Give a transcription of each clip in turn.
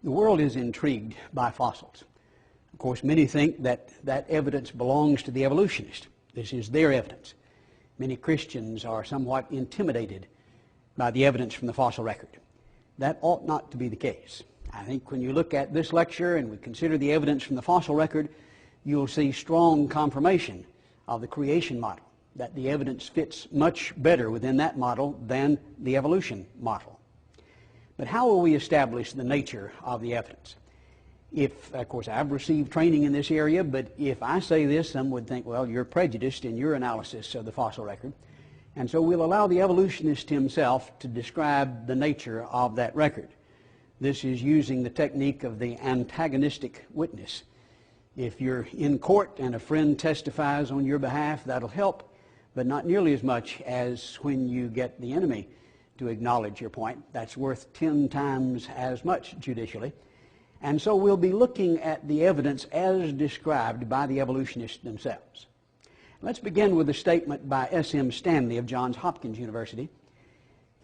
The world is intrigued by fossils. Of course, many think that that evidence belongs to the evolutionists. This is their evidence. Many Christians are somewhat intimidated by the evidence from the fossil record. That ought not to be the case. I think when you look at this lecture and we consider the evidence from the fossil record, you'll see strong confirmation of the creation model, that the evidence fits much better within that model than the evolution model. But how will we establish the nature of the evidence? If, of course, I've received training in this area, but if I say this, some would think, well, you're prejudiced in your analysis of the fossil record. And so we'll allow the evolutionist himself to describe the nature of that record. This is using the technique of the antagonistic witness. If you're in court and a friend testifies on your behalf, that'll help, but not nearly as much as when you get the enemy to acknowledge your point. That's worth 10 times as much judicially. And so we'll be looking at the evidence as described by the evolutionists themselves. Let's begin with a statement by S.M. Stanley of Johns Hopkins University.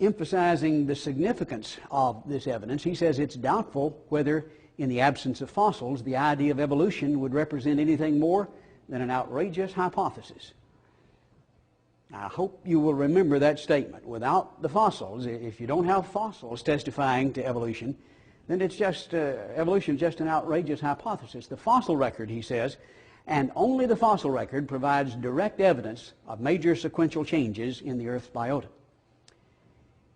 Emphasizing the significance of this evidence, he says it's doubtful whether, in the absence of fossils, the idea of evolution would represent anything more than an outrageous hypothesis. I hope you will remember that statement. Without the fossils, if you don't have fossils testifying to evolution, then it's just, evolution is just an outrageous hypothesis. The fossil record, he says, and only the fossil record provides direct evidence of major sequential changes in the Earth's biota.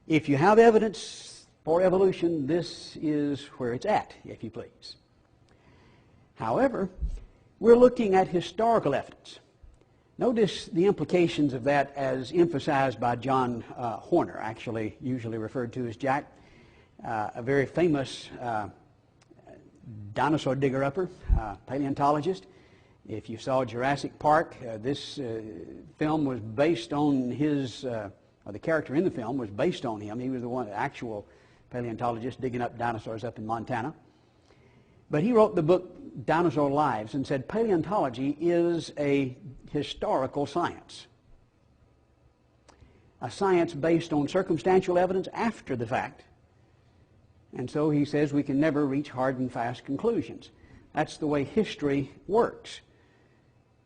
If you have evidence for evolution, this is where it's at, if you please. However, we're looking at historical evidence. Notice the implications of that as emphasized by John Horner, actually usually referred to as Jack, a very famous dinosaur digger-upper, paleontologist. If you saw Jurassic Park, this film was based on his, or the character in the film was based on him. He was the one, the actual paleontologist digging up dinosaurs up in Montana. But he wrote the book Dinosaur Lives and said paleontology is a historical science. A science based on circumstantial evidence after the fact. And so he says we can never reach hard and fast conclusions. That's the way history works.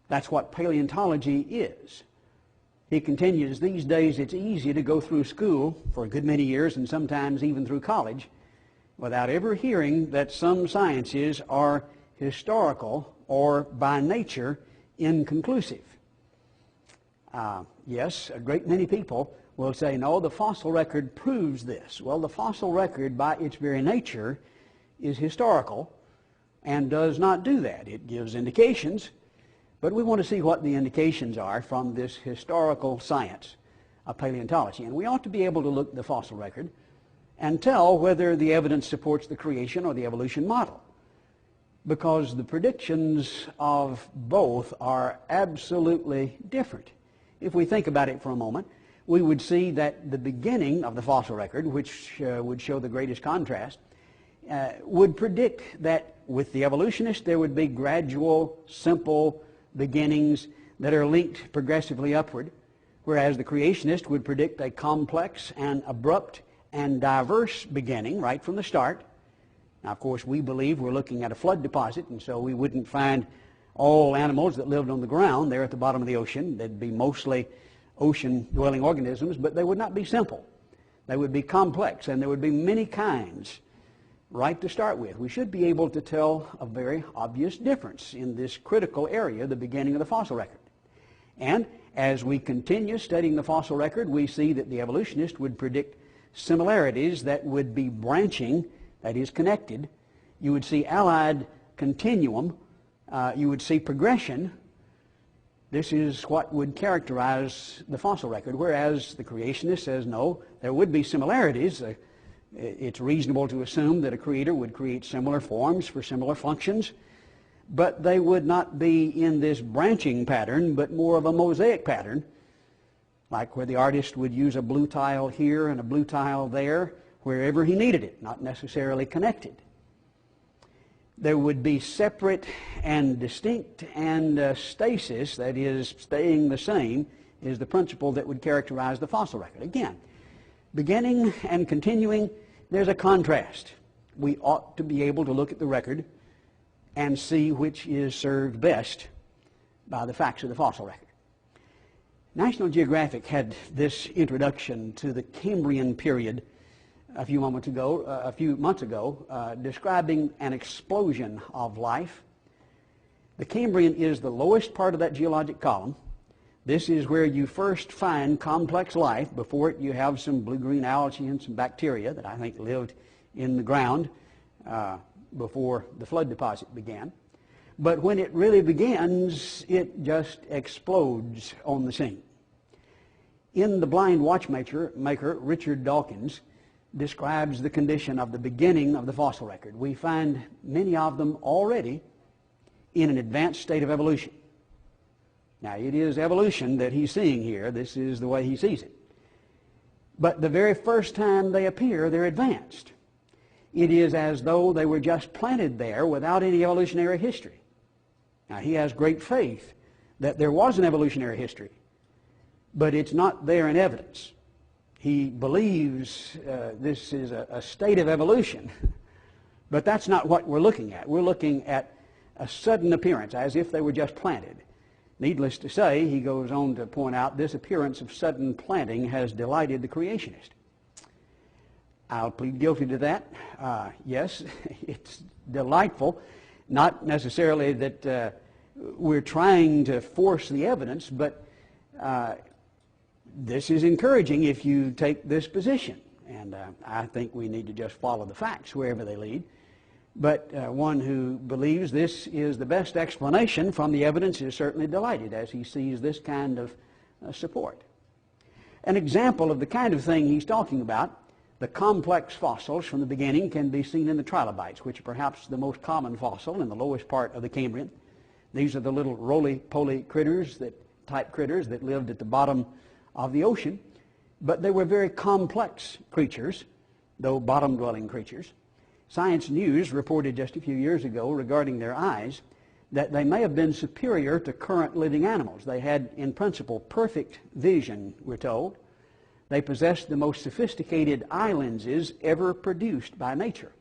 That's what paleontology is. He continues, these days it's easy to go through school for a good many years and sometimes even through college without ever hearing that some sciences are historical or by nature inconclusive. Yes, a great many people will say, no, the fossil record proves this. Well, the fossil record by its very nature is historical and does not do that. It gives indications, but we want to see what the indications are from this historical science of paleontology. And we ought to be able to look at the fossil record and tell whether the evidence supports the creation or the evolution model, because the predictions of both are absolutely different. If we think about it for a moment, we would see that the beginning of the fossil record, which would show the greatest contrast, would predict that with the evolutionist there would be gradual, simple beginnings that are linked progressively upward, whereas the creationist would predict a complex and abrupt and diverse beginning right from the start. Now, of course, we believe we're looking at a flood deposit, and so we wouldn't find all animals that lived on the ground there at the bottom of the ocean. They'd be mostly ocean-dwelling organisms, but they would not be simple. They would be complex, and there would be many kinds right to start with. We should be able to tell a very obvious difference in this critical area, the beginning of the fossil record. And as we continue studying the fossil record, we see that the evolutionist would predict similarities that would be branching, that is connected. You would see allied continuum. You would see progression. This is what would characterize the fossil record, whereas the creationist says, no, there would be similarities. It's reasonable to assume that a creator would create similar forms for similar functions, but they would not be in this branching pattern, but more of a mosaic pattern, like where the artist would use a blue tile here and a blue tile there, wherever he needed it, not necessarily connected. There would be separate and distinct, and stasis, that is, staying the same, is the principle that would characterize the fossil record. Again, beginning and continuing, there's a contrast. We ought to be able to look at the record and see which is served best by the facts of the fossil record. National Geographic had this introduction to the Cambrian period a few months ago, describing an explosion of life. The Cambrian is the lowest part of that geologic column. This is where you first find complex life. Before it, you have some blue-green algae and some bacteria that I think lived in the ground before the flood deposit began. But when it really begins, it just explodes on the scene. In The Blind Watchmaker, Richard Dawkins describes the condition of the beginning of the fossil record. We find many of them already in an advanced state of evolution. Now, it is evolution that he's seeing here. This is the way he sees it. But the very first time they appear, they're advanced. It is as though they were just planted there without any evolutionary history. Now, he has great faith that there was an evolutionary history, but it's not there in evidence. He believes this is a state of evolution, but that's not what we're looking at. We're looking at a sudden appearance, as if they were just planted. Needless to say, he goes on to point out, this appearance of sudden planting has delighted the creationist. I'll plead guilty to that. Yes, it's delightful. Not necessarily that we're trying to force the evidence, but this is encouraging if you take this position. And I think we need to just follow the facts wherever they lead. But one who believes this is the best explanation from the evidence is certainly delighted as he sees this kind of support. An example of the kind of thing he's talking about, the complex fossils from the beginning, can be seen in the trilobites, which are perhaps the most common fossil in the lowest part of the Cambrian. These are the little roly-poly critters, type critters that lived at the bottom of the ocean. But they were very complex creatures, though bottom-dwelling creatures. Science News reported just a few years ago regarding their eyes that they may have been superior to current living animals. They had, in principle, perfect vision, we're told. They possessed the most sophisticated eye lenses ever produced by nature.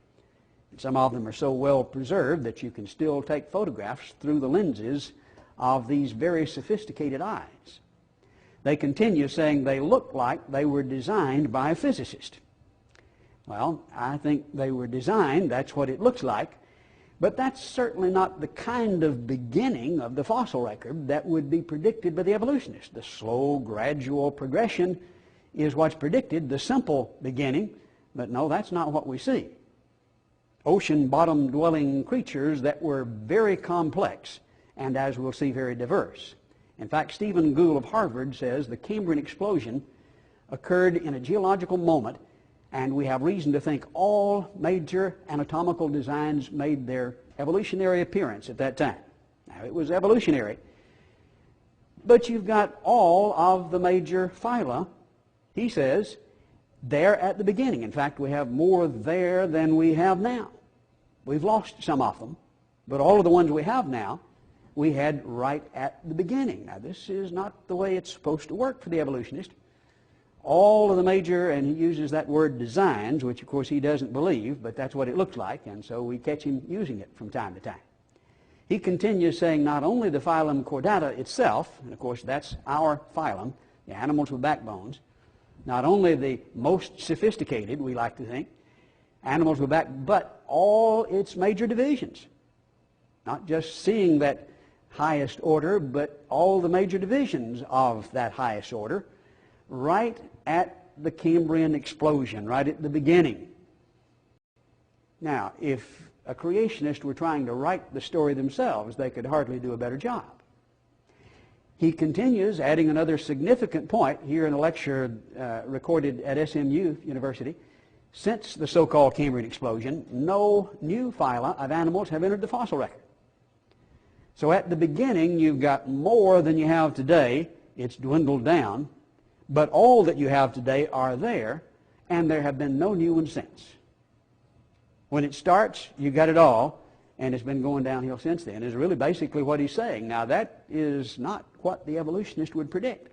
And some of them are so well preserved that you can still take photographs through the lenses of these very sophisticated eyes. They continue saying they look like they were designed by a physicist. Well, I think they were designed, that's what it looks like, but that's certainly not the kind of beginning of the fossil record that would be predicted by the evolutionist. The slow, gradual progression is what's predicted, the simple beginning, but no, that's not what we see. Ocean bottom-dwelling creatures that were very complex and, as we'll see, very diverse. In fact, Stephen Gould of Harvard says the Cambrian explosion occurred in a geological moment, and we have reason to think all major anatomical designs made their evolutionary appearance at that time. Now, it was evolutionary, but you've got all of the major phyla, he says, there at the beginning. In fact, we have more there than we have now. We've lost some of them, but all of the ones we have now, we had right at the beginning. Now, this is not the way it's supposed to work for the evolutionist. All of the major, and he uses that word designs, which of course he doesn't believe, but that's what it looks like, and so we catch him using it from time to time. He continues saying not only the phylum Chordata itself, and of course that's our phylum, the animals with backbones, not only the most sophisticated, we like to think, animals with back, but all its major divisions. Not just seeing that highest order, but all the major divisions of that highest order, right at the Cambrian explosion, right at the beginning. Now, if a creationist were trying to write the story themselves, they could hardly do a better job. He continues, adding another significant point here in a lecture recorded at SMU University. Since the so-called Cambrian explosion, no new phyla of animals have entered the fossil record. So at the beginning, you've got more than you have today. It's dwindled down. But all that you have today are there, and there have been no new ones since. When it starts, you got it all, and it's been going downhill since then, is really basically what he's saying. Now, that is not what the evolutionist would predict.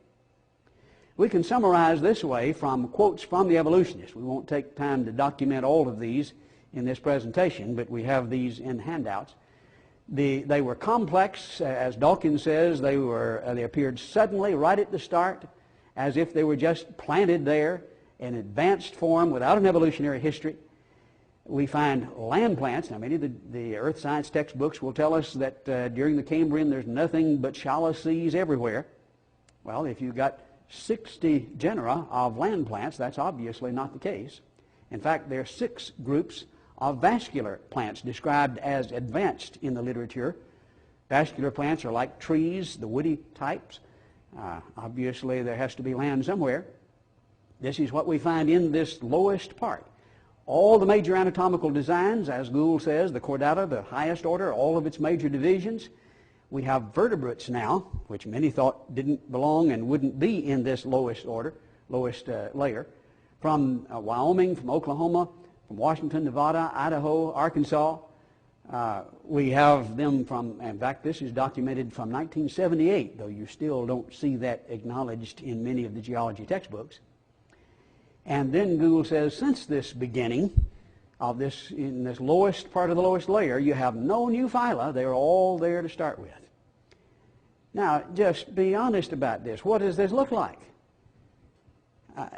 We can summarize this way from quotes from the evolutionist. We won't take time to document all of these in this presentation, but we have these in handouts. They were complex, as Dawkins says. They appeared suddenly right at the start, as if they were just planted there in advanced form without an evolutionary history. We find land plants. Now, many of the earth science textbooks will tell us that during the Cambrian there's nothing but shallow seas everywhere. Well, if you've got 60 genera of land plants, that's obviously not the case. In fact, there are 6 groups of vascular plants described as advanced in the literature. Vascular plants are like trees, the woody types. Obviously, there has to be land somewhere. This is what we find in this lowest part. All the major anatomical designs, as Gould says, the chordata, the highest order, all of its major divisions. We have vertebrates now, which many thought didn't belong and wouldn't be in this lowest order, lowest layer, from Wyoming, from Oklahoma, from Washington, Nevada, Idaho, Arkansas. We have them from, in fact, this is documented from 1978, though you still don't see that acknowledged in many of the geology textbooks. And then Gould says, since this beginning of this, in this lowest part of the lowest layer, you have no new phyla. They're all there to start with. Now, just be honest about this. What does this look like?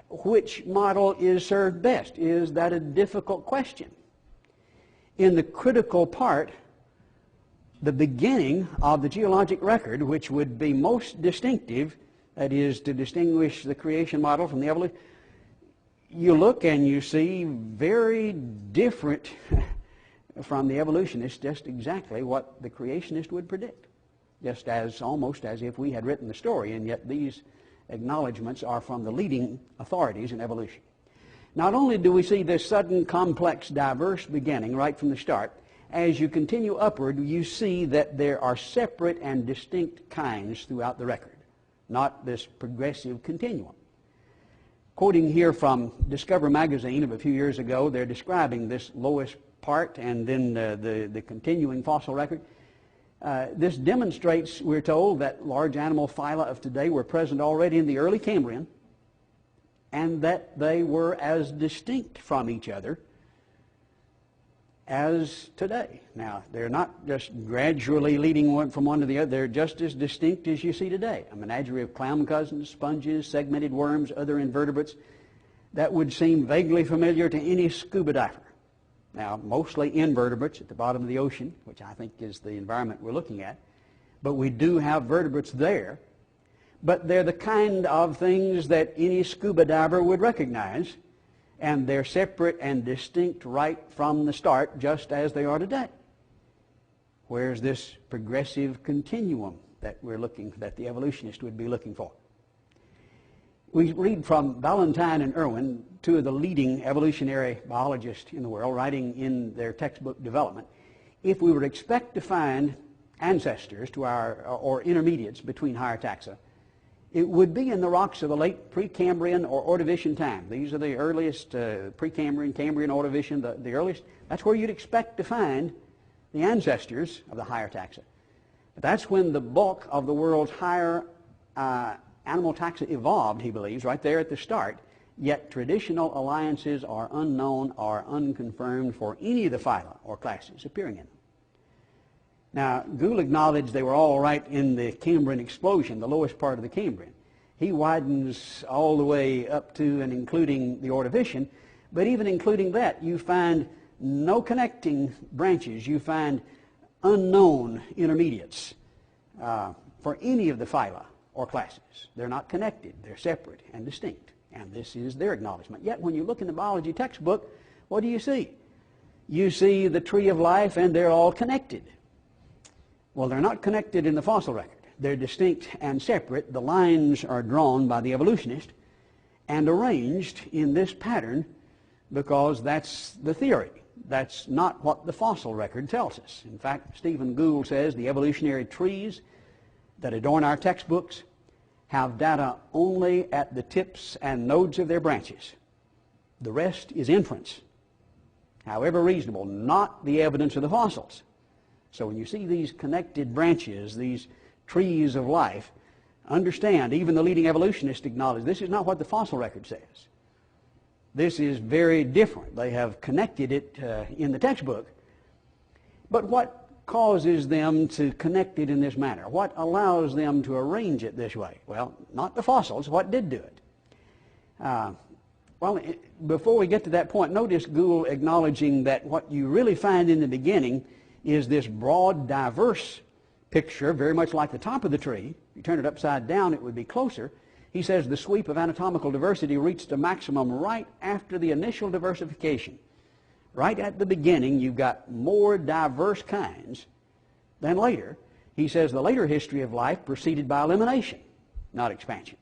Which model is served best? Is that a difficult question? In the critical part, the beginning of the geologic record, which would be most distinctive, that is to distinguish the creation model from the evolution, you look and you see very different from the evolutionist, just exactly what the creationist would predict. Just as almost as if we had written the story, and yet these acknowledgments are from the leading authorities in evolution. Not only do we see this sudden, complex, diverse beginning right from the start, as you continue upward, you see that there are separate and distinct kinds throughout the record, not this progressive continuum. Quoting here from Discover magazine of a few years ago, they're describing this lowest part and then the continuing fossil record. This demonstrates, we're told, that large animal phyla of today were present already in the early Cambrian, and that they were as distinct from each other as today. Now, they're not just gradually leading one from one to the other. They're just as distinct as you see today. A menagerie of clown cousins, sponges, segmented worms, other invertebrates that would seem vaguely familiar to any scuba diver. Now, mostly invertebrates at the bottom of the ocean, which I think is the environment we're looking at. But we do have vertebrates there. But they're the kind of things that any scuba diver would recognize, and they're separate and distinct right from the start, just as they are today. Where's this progressive continuum that that the evolutionist would be looking for? We read from Valentine and Irwin, 2 of the leading evolutionary biologists in the world, writing in their textbook Development. If we were to expect to find ancestors to or intermediates between higher taxa, it would be in the rocks of the late Precambrian or Ordovician time. These are the earliest Precambrian, Cambrian, Ordovician, the earliest. That's where you'd expect to find the ancestors of the higher taxa. But that's when the bulk of the world's higher animal taxa evolved, he believes, right there at the start. Yet traditional alliances are unknown or unconfirmed for any of the phyla or classes appearing in them. Now, Gould acknowledged they were all right in the Cambrian explosion, the lowest part of the Cambrian. He widens all the way up to and including the Ordovician, but even including that, you find no connecting branches. You find unknown intermediates for any of the phyla or classes. They're not connected. They're separate and distinct. And this is their acknowledgement. Yet when you look in the biology textbook, what do you see? You see the tree of life and they're all connected. Well, they're not connected in the fossil record. They're distinct and separate. The lines are drawn by the evolutionist and arranged in this pattern because that's the theory. That's not what the fossil record tells us. In fact, Stephen Gould says the evolutionary trees that adorn our textbooks have data only at the tips and nodes of their branches. The rest is inference, however reasonable, not the evidence of the fossils. So when you see these connected branches, these trees of life, understand, even the leading evolutionists acknowledge this is not what the fossil record says. This is very different. They have connected it in the textbook. But what causes them to connect it in this manner? What allows them to arrange it this way? Well, not the fossils. What did do it? Before we get to that point, notice Gould acknowledging that what you really find in the beginning is this broad, diverse picture, very much like the top of the tree. If you turn it upside down, it would be closer. He says the sweep of anatomical diversity reached a maximum right after the initial diversification. Right at the beginning, you've got more diverse kinds than later. He says the later history of life proceeded by elimination, not expansion.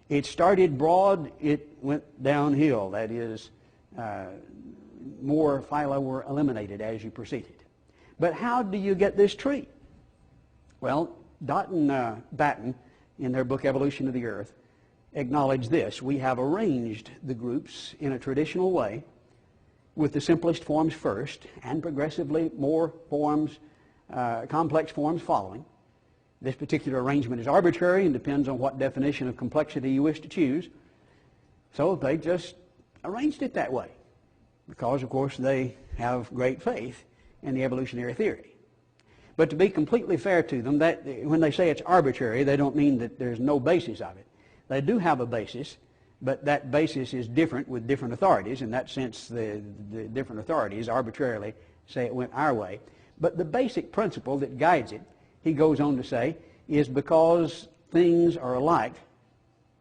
It started broad, it went downhill. That is, more phyla were eliminated as you proceeded. But how do you get this tree? Well, Dott and Patton, in their book Evolution of the Earth, acknowledge this. We have arranged the groups in a traditional way, with the simplest forms first, and progressively more forms, complex forms following. This particular arrangement is arbitrary and depends on what definition of complexity you wish to choose. So they just arranged it that way, because, of course, they have great faith in the evolutionary theory. But to be completely fair to them, that when they say it's arbitrary, they don't mean that there's no basis of it. They do have a basis, but that basis is different with different authorities. In that sense, the different authorities arbitrarily say it went our way. But the basic principle that guides it, he goes on to say, is because things are alike,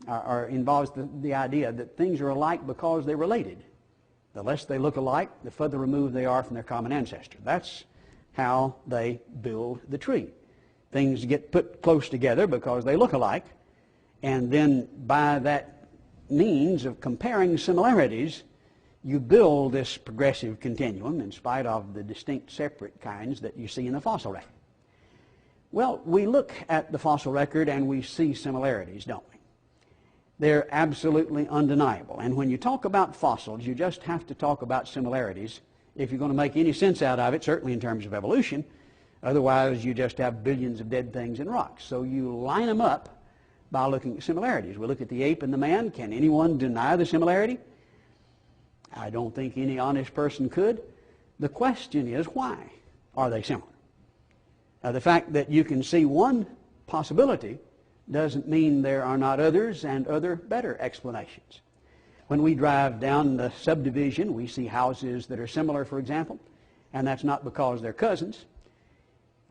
or involves the idea that things are alike because they're related. The less they look alike, the further removed they are from their common ancestor. That's how they build the tree. Things get put close together because they look alike, and then by that means of comparing similarities, you build this progressive continuum in spite of the distinct separate kinds that you see in the fossil record. Well, we look at the fossil record and we see similarities, don't we? They're absolutely undeniable. And when you talk about fossils, you just have to talk about similarities if you're going to make any sense out of it, certainly in terms of evolution. Otherwise, you just have billions of dead things in rocks. So you line them up by looking at similarities. We look at the ape and the man. Can anyone deny the similarity? I don't think any honest person could. The question is, why are they similar? The fact that you can see one possibility doesn't mean there are not others and other better explanations. When we drive down the subdivision, we see houses that are similar, for example, and that's not because they're cousins.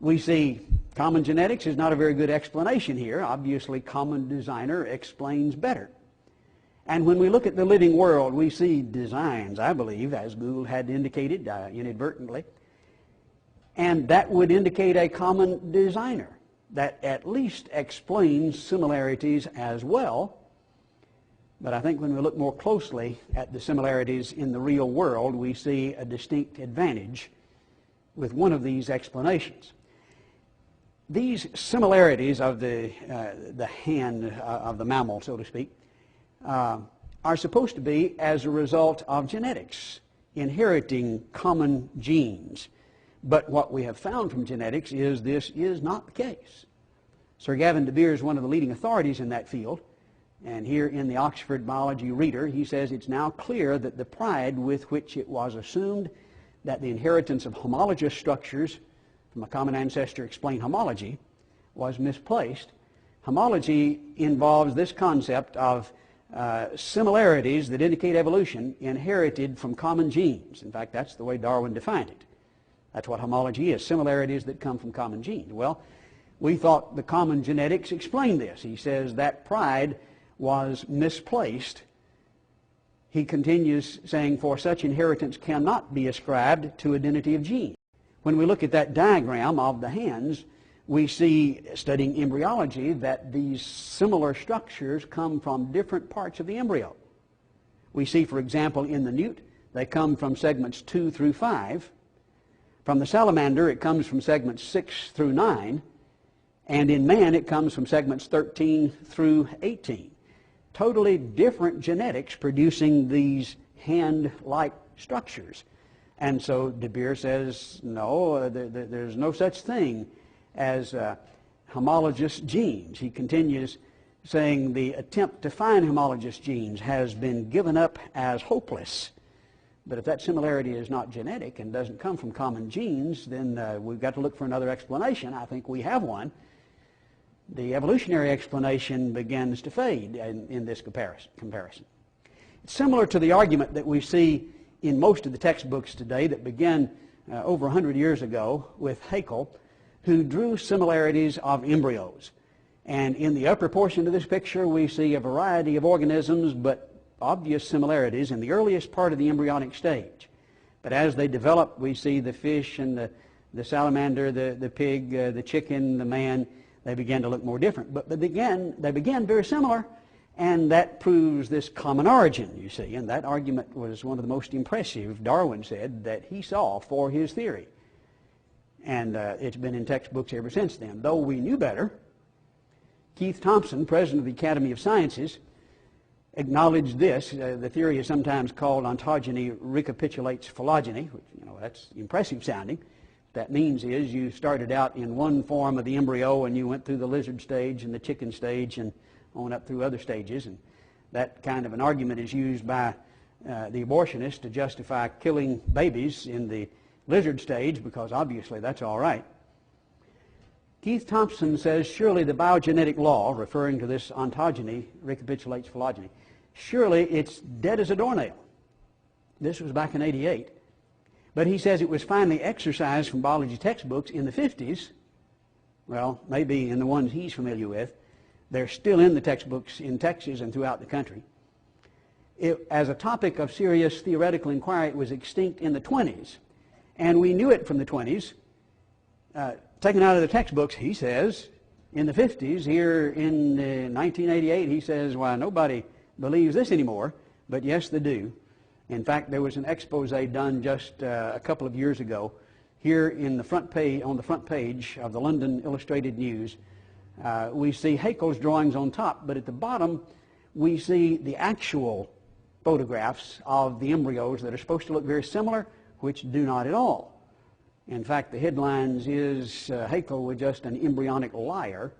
We see common genetics is not a very good explanation here. Obviously, common designer explains better. And when we look at the living world, we see designs, I believe, as Gould had indicated inadvertently, and that would indicate a common designer that at least explains similarities as well. But I think when we look more closely at the similarities in the real world, we see a distinct advantage with one of these explanations. These similarities of the hand of the mammal, so to speak, are supposed to be as a result of genetics, inheriting common genes. But what we have found from genetics is this is not the case. Sir Gavin de Beer is one of the leading authorities in that field. And here in the Oxford Biology Reader, he says it's now clear that the pride with which it was assumed that the inheritance of homologous structures from a common ancestor explain homology was misplaced. Homology involves this concept of similarities that indicate evolution inherited from common genes. In fact, that's the way Darwin defined it. That's what homology is, similarities that come from common genes. Well, we thought the common genetics explained this. He says that pride was misplaced. He continues saying, for such inheritance cannot be ascribed to identity of gene. When we look at that diagram of the hands, we see, studying embryology, that these similar structures come from different parts of the embryo. We see, for example, in the newt, they come from segments 2 through 5. From the salamander, it comes from segments 6 through 9. And in man, it comes from segments 13 through 18. Totally different genetics producing these hand-like structures. And so De Beer says, no, there's no such thing as homologous genes. He continues saying the attempt to find homologous genes has been given up as hopeless. But if that similarity is not genetic and doesn't come from common genes, then we've got to look for another explanation. I think we have one. The evolutionary explanation begins to fade in this comparison. It's similar to the argument that we see in most of the textbooks today that began over 100 years ago with Haeckel, who drew similarities of embryos. And in the upper portion of this picture, we see a variety of organisms, but obvious similarities in the earliest part of the embryonic stage. But as they develop, we see the fish and the salamander, the pig, the chicken, the man. They began to look more different. But they began very similar, and that proves this common origin, you see. And that argument was one of the most impressive, Darwin said, that he saw for his theory. And it's been in textbooks ever since then. Though we knew better, Keith Thompson, president of the Academy of Sciences, acknowledged this. The theory is sometimes called ontogeny recapitulates phylogeny, which, that's impressive sounding. What that means is you started out in one form of the embryo and you went through the lizard stage and the chicken stage and on up through other stages. And that kind of an argument is used by the abortionist to justify killing babies in the lizard stage, because obviously that's all right. Keith Thompson says, surely the biogenetic law, referring to this ontogeny, recapitulates phylogeny, surely it's dead as a doornail. This was back in '88. But he says it was finally exercised from biology textbooks in the 50s. Well, maybe in the ones he's familiar with. They're still in the textbooks in Texas and throughout the country. As a topic of serious theoretical inquiry, it was extinct in the 20s. And we knew it from the 20s. Taken out of the textbooks, he says, in the 50s, here in 1988, he says, well, nobody believes this anymore, but yes, they do. In fact, there was an expose done just a couple of years ago here in the front page, on the front page of the London Illustrated News. We see Haeckel's drawings on top, but at the bottom we see the actual photographs of the embryos that are supposed to look very similar, which do not at all. In fact, the headlines is Haeckel was just an embryonic liar,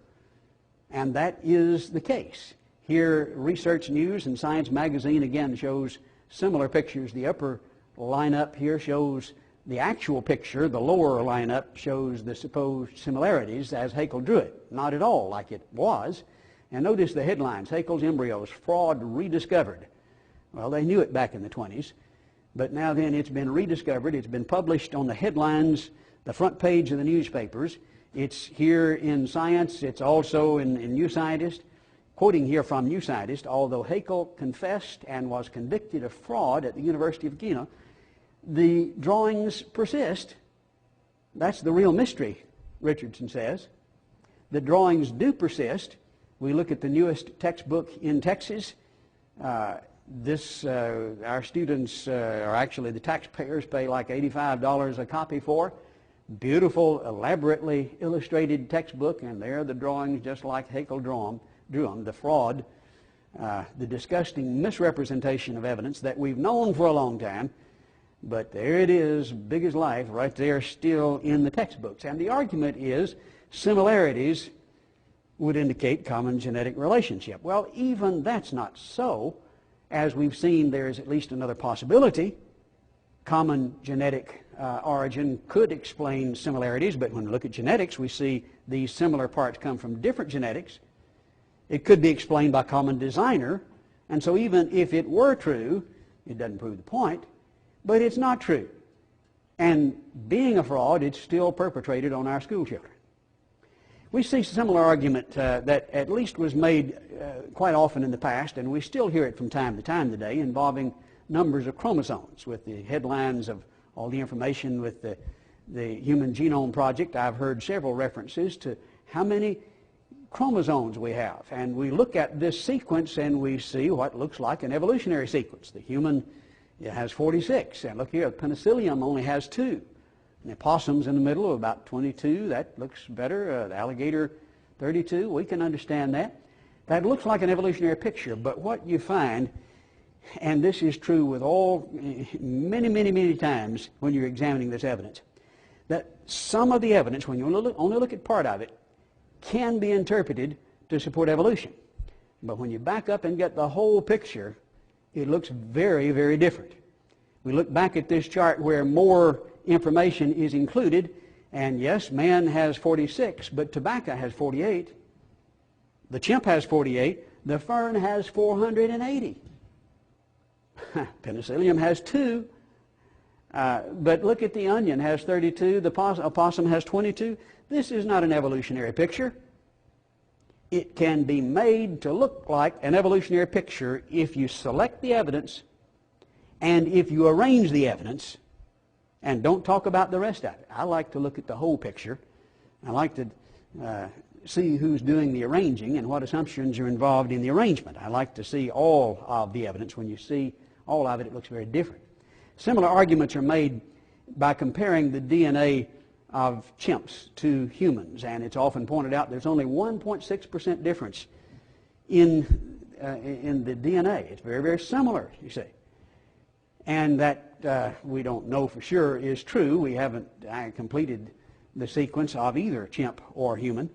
and that is the case. Here, Research News and Science Magazine again shows similar pictures. The upper lineup here shows the actual picture. The lower lineup shows the supposed similarities as Haeckel drew it. Not at all like it was. And notice the headlines, Haeckel's embryos, fraud rediscovered. Well, they knew it back in the 20s. But now then it's been rediscovered. It's been published on the headlines, the front page of the newspapers. It's here in Science. It's also in New Scientist. Quoting here from New Scientist, although Haeckel confessed and was convicted of fraud at the University of Jena, the drawings persist. That's the real mystery, Richardson says. The drawings do persist. We look at the newest textbook in Texas. Our students, or actually the taxpayers, pay like $85 a copy for. Beautiful, elaborately illustrated textbook, and there are the drawings just like Haeckel drew them. The fraud, the disgusting misrepresentation of evidence that we've known for a long time, but there it is, big as life, right there still in the textbooks. And the argument is similarities would indicate common genetic relationship. Well, even that's not so. As we've seen, there's at least another possibility. Common genetic origin could explain similarities, but when we look at genetics, we see these similar parts come from different genetics. It could be explained by common designer, and so even if it were true, it doesn't prove the point, but it's not true. And being a fraud, it's still perpetrated on our school children. We see a similar argument that at least was made quite often in the past, and we still hear it from time to time today, involving numbers of chromosomes. With the headlines of all the information with the Human Genome Project, I've heard several references to how many chromosomes we have. And we look at this sequence and we see what looks like an evolutionary sequence. The human has 46, and look here, the penicillium only has 2. And the possum's in the middle of about 22. That looks better. The alligator, 32. We can understand that. That looks like an evolutionary picture, but what you find, and this is true with all, many times when you're examining this evidence, that some of the evidence, when you only look at part of it, can be interpreted to support evolution. But when you back up and get the whole picture, it looks very different. We look back at this chart where more information is included, and yes, man has 46, but tobacco has 48. The chimp has 48. The fern has 480. Penicillium has 2. But look at the onion, has 32. The opossum has 22. This is not an evolutionary picture. It can be made to look like an evolutionary picture if you select the evidence and if you arrange the evidence and don't talk about the rest of it. I like to look at the whole picture. I like to see who's doing the arranging and what assumptions are involved in the arrangement. I like to see all of the evidence. When you see all of it, it looks very different. Similar arguments are made by comparing the DNA of chimps to humans, and it's often pointed out there's only 1.6% difference in the DNA. It's very similar, you see. And that we don't know for sure is true. We haven't completed the sequence of either chimp or human.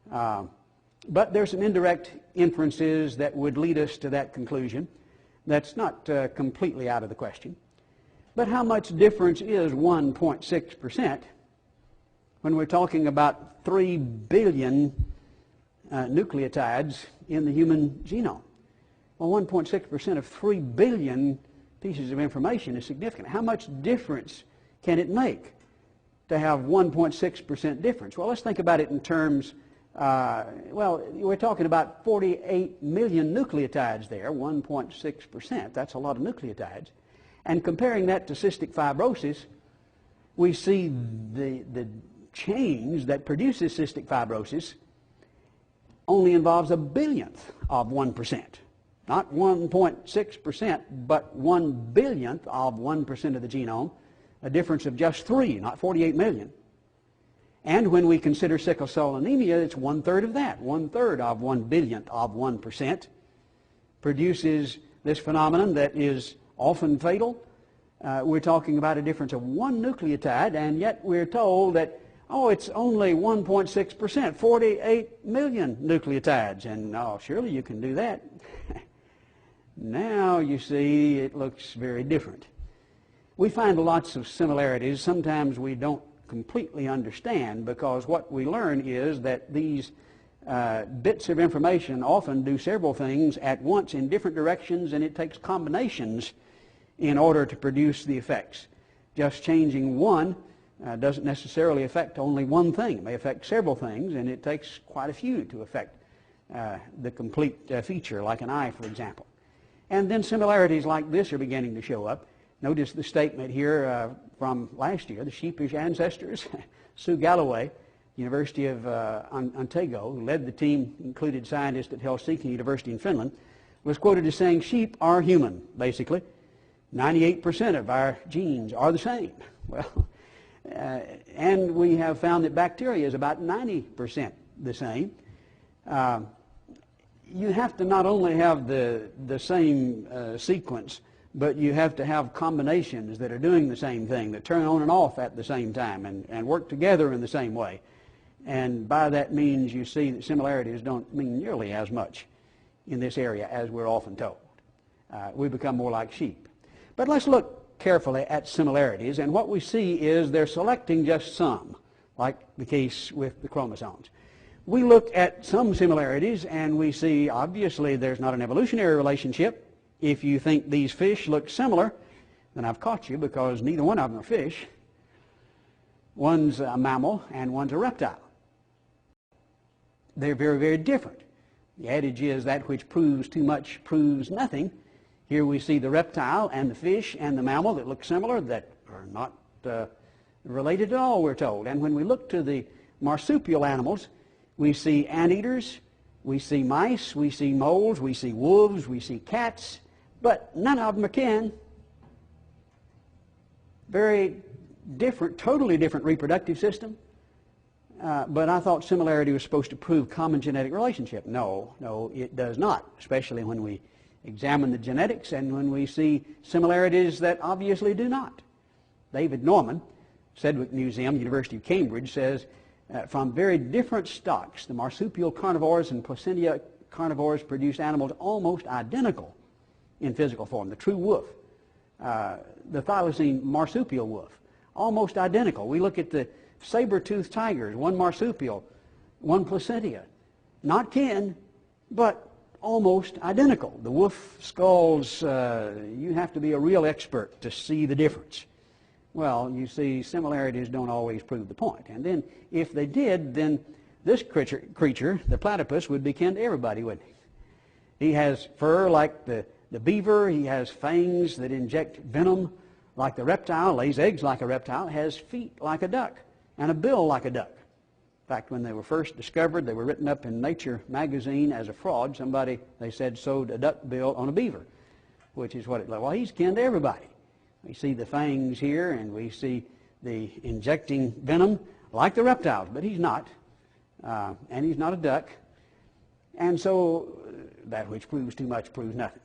But there's some indirect inferences that would lead us to that conclusion. That's not completely out of the question. But how much difference is 1.6% when we're talking about 3 billion nucleotides in the human genome? Well, 1.6% of 3 billion pieces of information is significant. How much difference can it make to have 1.6% difference? Well, let's think about it in terms, well, we're talking about 48 million nucleotides there, 1.6%. That's a lot of nucleotides. And comparing that to cystic fibrosis, we see the change that produces cystic fibrosis only involves 1/1000th of 1%. Not 1.6%, but 1/100000th of 1% of the genome, a difference of just 3, not 48 million. And when we consider sickle cell anemia, it's 1/3 of that. 1/3 of 1/100000th of 1% produces this phenomenon that is often fatal. We're talking about a difference of 1 nucleotide, and yet we're told that, oh, it's only 1.6%, 48 million nucleotides. And oh, surely you can do that. Now you see it looks very different. We find lots of similarities. Sometimes we don't completely understand, because what we learn is that these bits of information often do several things at once in different directions, and it takes combinations in order to produce the effects. Just changing one doesn't necessarily affect only one thing. It may affect several things, and it takes quite a few to affect the complete feature, like an eye, for example. And then similarities like this are beginning to show up. Notice the statement here from last year, the sheepish ancestors. Sue Galloway, University of Ontario, who led the team, included scientists at Helsinki University in Finland, was quoted as saying, "Sheep are human, basically. 98% of our genes are the same." Well, and we have found that bacteria is about 90% the same. You have to not only have the same sequence, but you have to have combinations that are doing the same thing, that turn on and off at the same time and work together in the same way. And by that means you see that similarities don't mean nearly as much in this area as we're often told. We become more like sheep. But let's look carefully at similarities, and what we see is they're selecting just some, like the case with the chromosomes. We look at some similarities and we see obviously there's not an evolutionary relationship. If you think these fish look similar, then I've caught you, because neither one of them are fish. One's a mammal and one's a reptile. they're very, very different. The adage is that which proves too much proves nothing. Here we see the reptile and the fish and the mammal that look similar, that are not related at all, we're told. And when we look to the marsupial animals, we see anteaters, we see mice, we see moles, we see wolves, we see cats, but none of them are kin. Very different, totally different reproductive system. But I thought similarity was supposed to prove common genetic relationship. No, it does not, especially when we examine the genetics and when we see similarities that obviously do not. David Norman, Sedgwick Museum, University of Cambridge, says from very different stocks, the marsupial carnivores and placentia carnivores produce animals almost identical in physical form. The true wolf, the thylacine marsupial wolf, almost identical. We look at the saber-toothed tigers, one marsupial, one placentia. Not kin, but almost identical. The wolf skulls, you have to be a real expert to see the difference. Well, you see, similarities don't always prove the point. And then, if they did, then this creature, the platypus, would be kin to everybody, wouldn't he? He has fur like the beaver. He has fangs that inject venom like the reptile, lays eggs like a reptile, has feet like a duck, and a bill like a duck. In fact, when they were first discovered, they were written up in Nature magazine as a fraud. Somebody, they said, sewed a duck bill on a beaver, which is what it looked like. Well, he's kin to everybody. We see the fangs here, and we see the injecting venom like the reptiles, but he's not. And he's not a duck. And so that which proves too much proves nothing.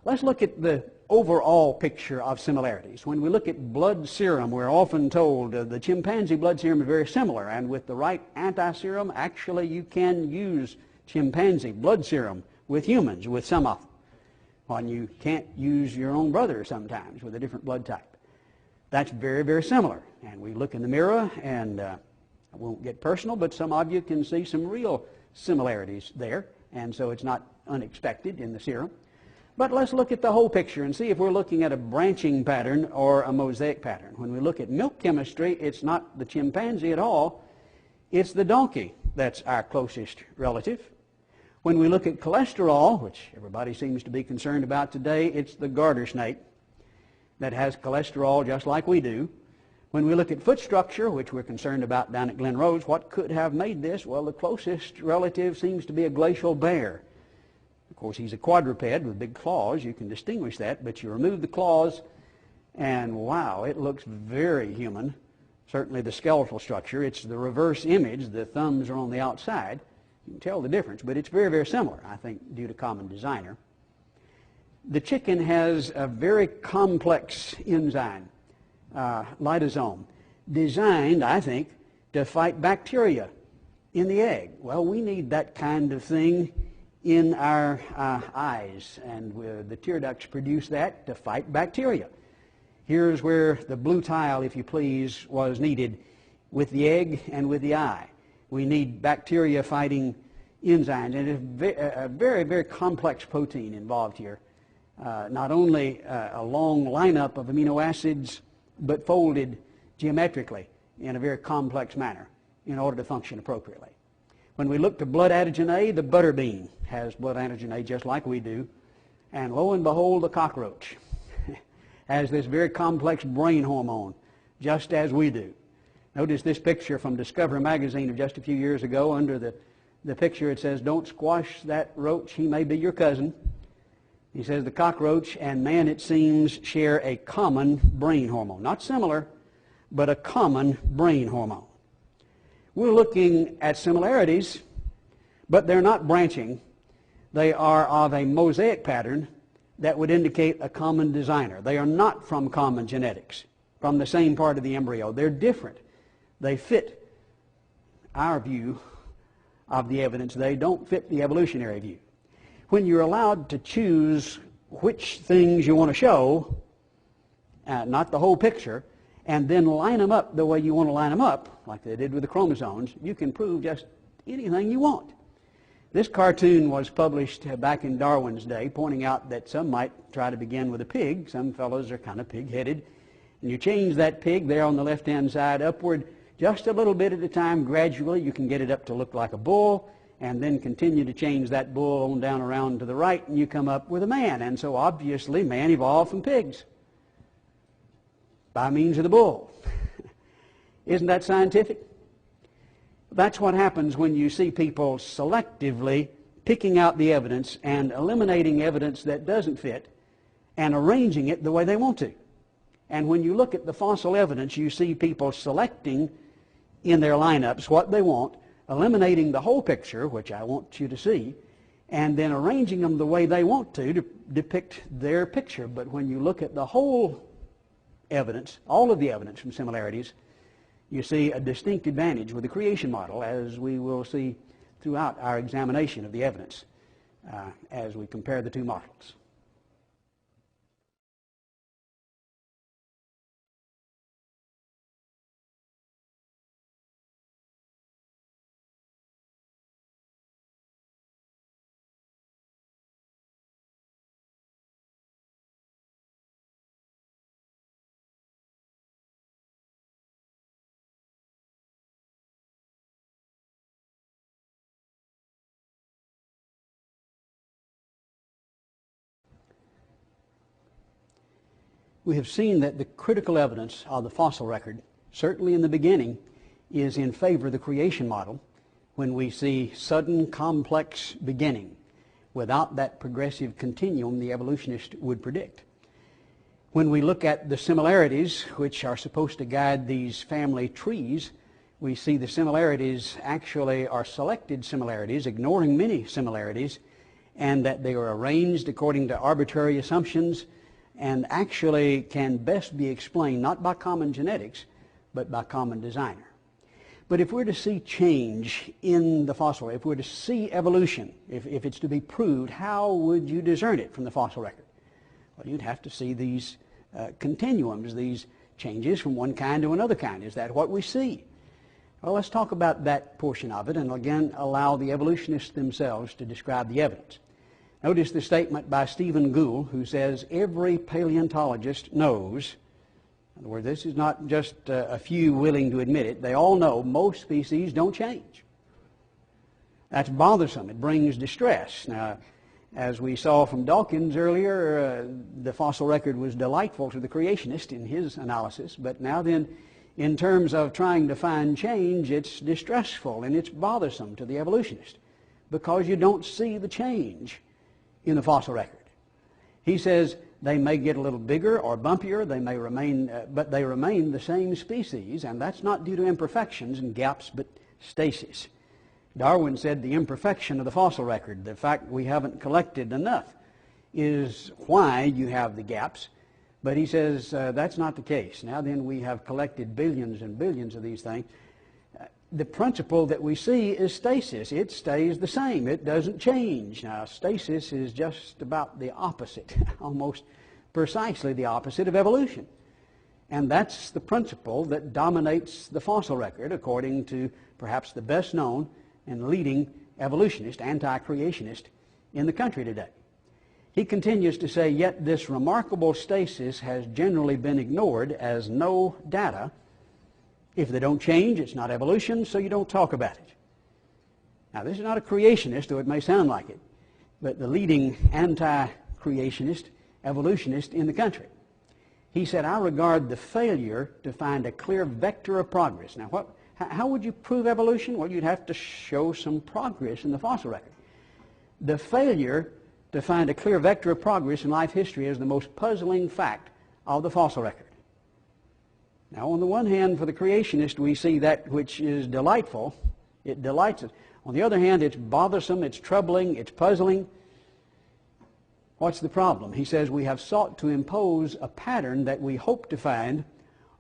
Let's look at the overall picture of similarities. When we look at blood serum, we're often told the chimpanzee blood serum is very similar, and with the right anti-serum, actually you can use chimpanzee blood serum with humans, with some of them, when you can't use your own brother sometimes with a different blood type. That's very, very similar. And we look in the mirror, and I won't get personal, but some of you can see some real similarities there, and so it's not unexpected in the serum. But let's look at the whole picture and see if we're looking at a branching pattern or a mosaic pattern. When we look at milk chemistry, it's not the chimpanzee at all. It's the donkey that's our closest relative. When we look at cholesterol, which everybody seems to be concerned about today, it's the garter snake that has cholesterol just like we do. When we look at foot structure, which we're concerned about down at Glen Rose, what could have made this? Well, the closest relative seems to be a glacial bear. Of course, he's a quadruped with big claws. You can distinguish that, but you remove the claws, and wow, it looks very human. Certainly the skeletal structure. It's the reverse image. The thumbs are on the outside. You can tell the difference, but it's very, very similar, I think, due to common designer. The chicken has a very complex enzyme, lysosome, designed, I think, to fight bacteria in the egg. Well, we need that kind of thing in our eyes, and the tear ducts produce that to fight bacteria. Here's where the blue tile, if you please, was needed with the egg and with the eye. We need bacteria-fighting enzymes, and it's a very, very complex protein involved here. Not only a long lineup of amino acids, but folded geometrically in a very complex manner in order to function appropriately. When we look to blood antigen A, the butterbean has blood antigen A just like we do. And lo and behold, the cockroach has this very complex brain hormone, just as we do. Notice this picture from Discovery magazine of just a few years ago. Under the picture it says, "Don't squash that roach, he may be your cousin." He says the cockroach and man, it seems, share a common brain hormone. Not similar, but a common brain hormone. We're looking at similarities, but they're not branching. They are of a mosaic pattern that would indicate a common designer. They are not from common genetics, from the same part of the embryo. They're different. They fit our view of the evidence. They don't fit the evolutionary view. When you're allowed to choose which things you want to show, not the whole picture, and then line them up the way you want to line them up, like they did with the chromosomes, you can prove just anything you want. This cartoon was published back in Darwin's day, pointing out that some might try to begin with a pig. Some fellows are kind of pig-headed. And you change that pig there on the left-hand side upward just a little bit at a time. Gradually, you can get it up to look like a bull. and then continue to change that bull on down around to the right, and you come up with a man. And so obviously man evolved from pigs by means of the bull. Isn't that scientific? That's what happens when you see people selectively picking out the evidence and eliminating evidence that doesn't fit and arranging it the way they want to. And when you look at the fossil evidence, you see people selecting in their lineups what they want, eliminating the whole picture, which I want you to see, and then arranging them the way they want to depict their picture. But when you look at the whole evidence, all of the evidence from similarities, you see a distinct advantage with the creation model, as we will see throughout our examination of the evidence as we compare the two models. We have seen that the critical evidence of the fossil record, certainly in the beginning, is in favor of the creation model when we see sudden, complex beginning without that progressive continuum the evolutionist would predict. When we look at the similarities which are supposed to guide these family trees, we see the similarities actually are selected similarities, ignoring many similarities, and that they are arranged according to arbitrary assumptions and actually can best be explained not by common genetics, but by common designer. But if we're to see change in the fossil, if we're to see evolution, if it's to be proved, how would you discern it from the fossil record? Well, you'd have to see these continuums, these changes from one kind to another kind. Is that what we see? Well, let's talk about that portion of it and again allow the evolutionists themselves to describe the evidence. Notice the statement by Stephen Gould, who says every paleontologist knows, in other words, this is not just a few willing to admit it, they all know most species don't change. That's bothersome. It brings distress. Now, as we saw from Dawkins earlier, the fossil record was delightful to the creationist in his analysis, but now then, in terms of trying to find change, it's distressful and it's bothersome to the evolutionist because you don't see the change in the fossil record. He says they may get a little bigger or bumpier, they may remain, but they remain the same species, and that's not due to imperfections and gaps, but stasis. Darwin said the imperfection of the fossil record, the fact we haven't collected enough, is why you have the gaps. But he says that's not the case. Now then, we have collected billions and billions of these things. The principle that we see is stasis. It stays the same. It doesn't change. Now, stasis is just about the opposite, almost precisely the opposite of evolution. And that's the principle that dominates the fossil record, according to perhaps the best known and leading evolutionist, anti-creationist in the country today. He continues to say, yet this remarkable stasis has generally been ignored as no data. If they don't change, it's not evolution, so you don't talk about it. Now, this is not a creationist, though it may sound like it, but the leading anti-creationist, evolutionist in the country. He said, I regard the failure to find a clear vector of progress. Now, how would you prove evolution? Well, you'd have to show some progress in the fossil record. The failure to find a clear vector of progress in life history is the most puzzling fact of the fossil record. Now, on the one hand, for the creationist, we see that which is delightful. It delights us. On the other hand, it's bothersome, it's troubling, it's puzzling. What's the problem? He says we have sought to impose a pattern that we hope to find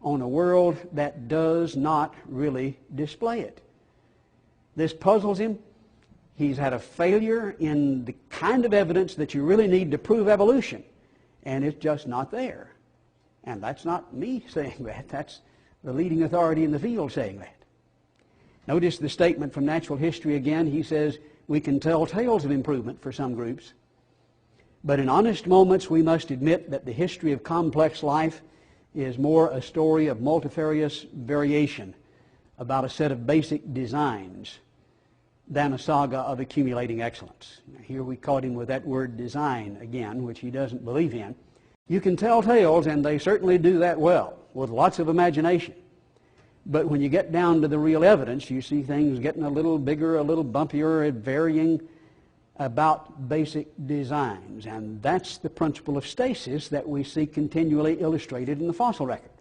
on a world that does not really display it. This puzzles him. He's had a failure in the kind of evidence that you really need to prove evolution, and it's just not there. And that's not me saying that. That's the leading authority in the field saying that. Notice the statement from Natural History again. He says, we can tell tales of improvement for some groups, but in honest moments we must admit that the history of complex life is more a story of multifarious variation about a set of basic designs than a saga of accumulating excellence. Here we caught him with that word design again, which he doesn't believe in. You can tell tales, and they certainly do that well, with lots of imagination. But when you get down to the real evidence, you see things getting a little bigger, a little bumpier, varying about basic designs. And that's the principle of stasis that we see continually illustrated in the fossil record.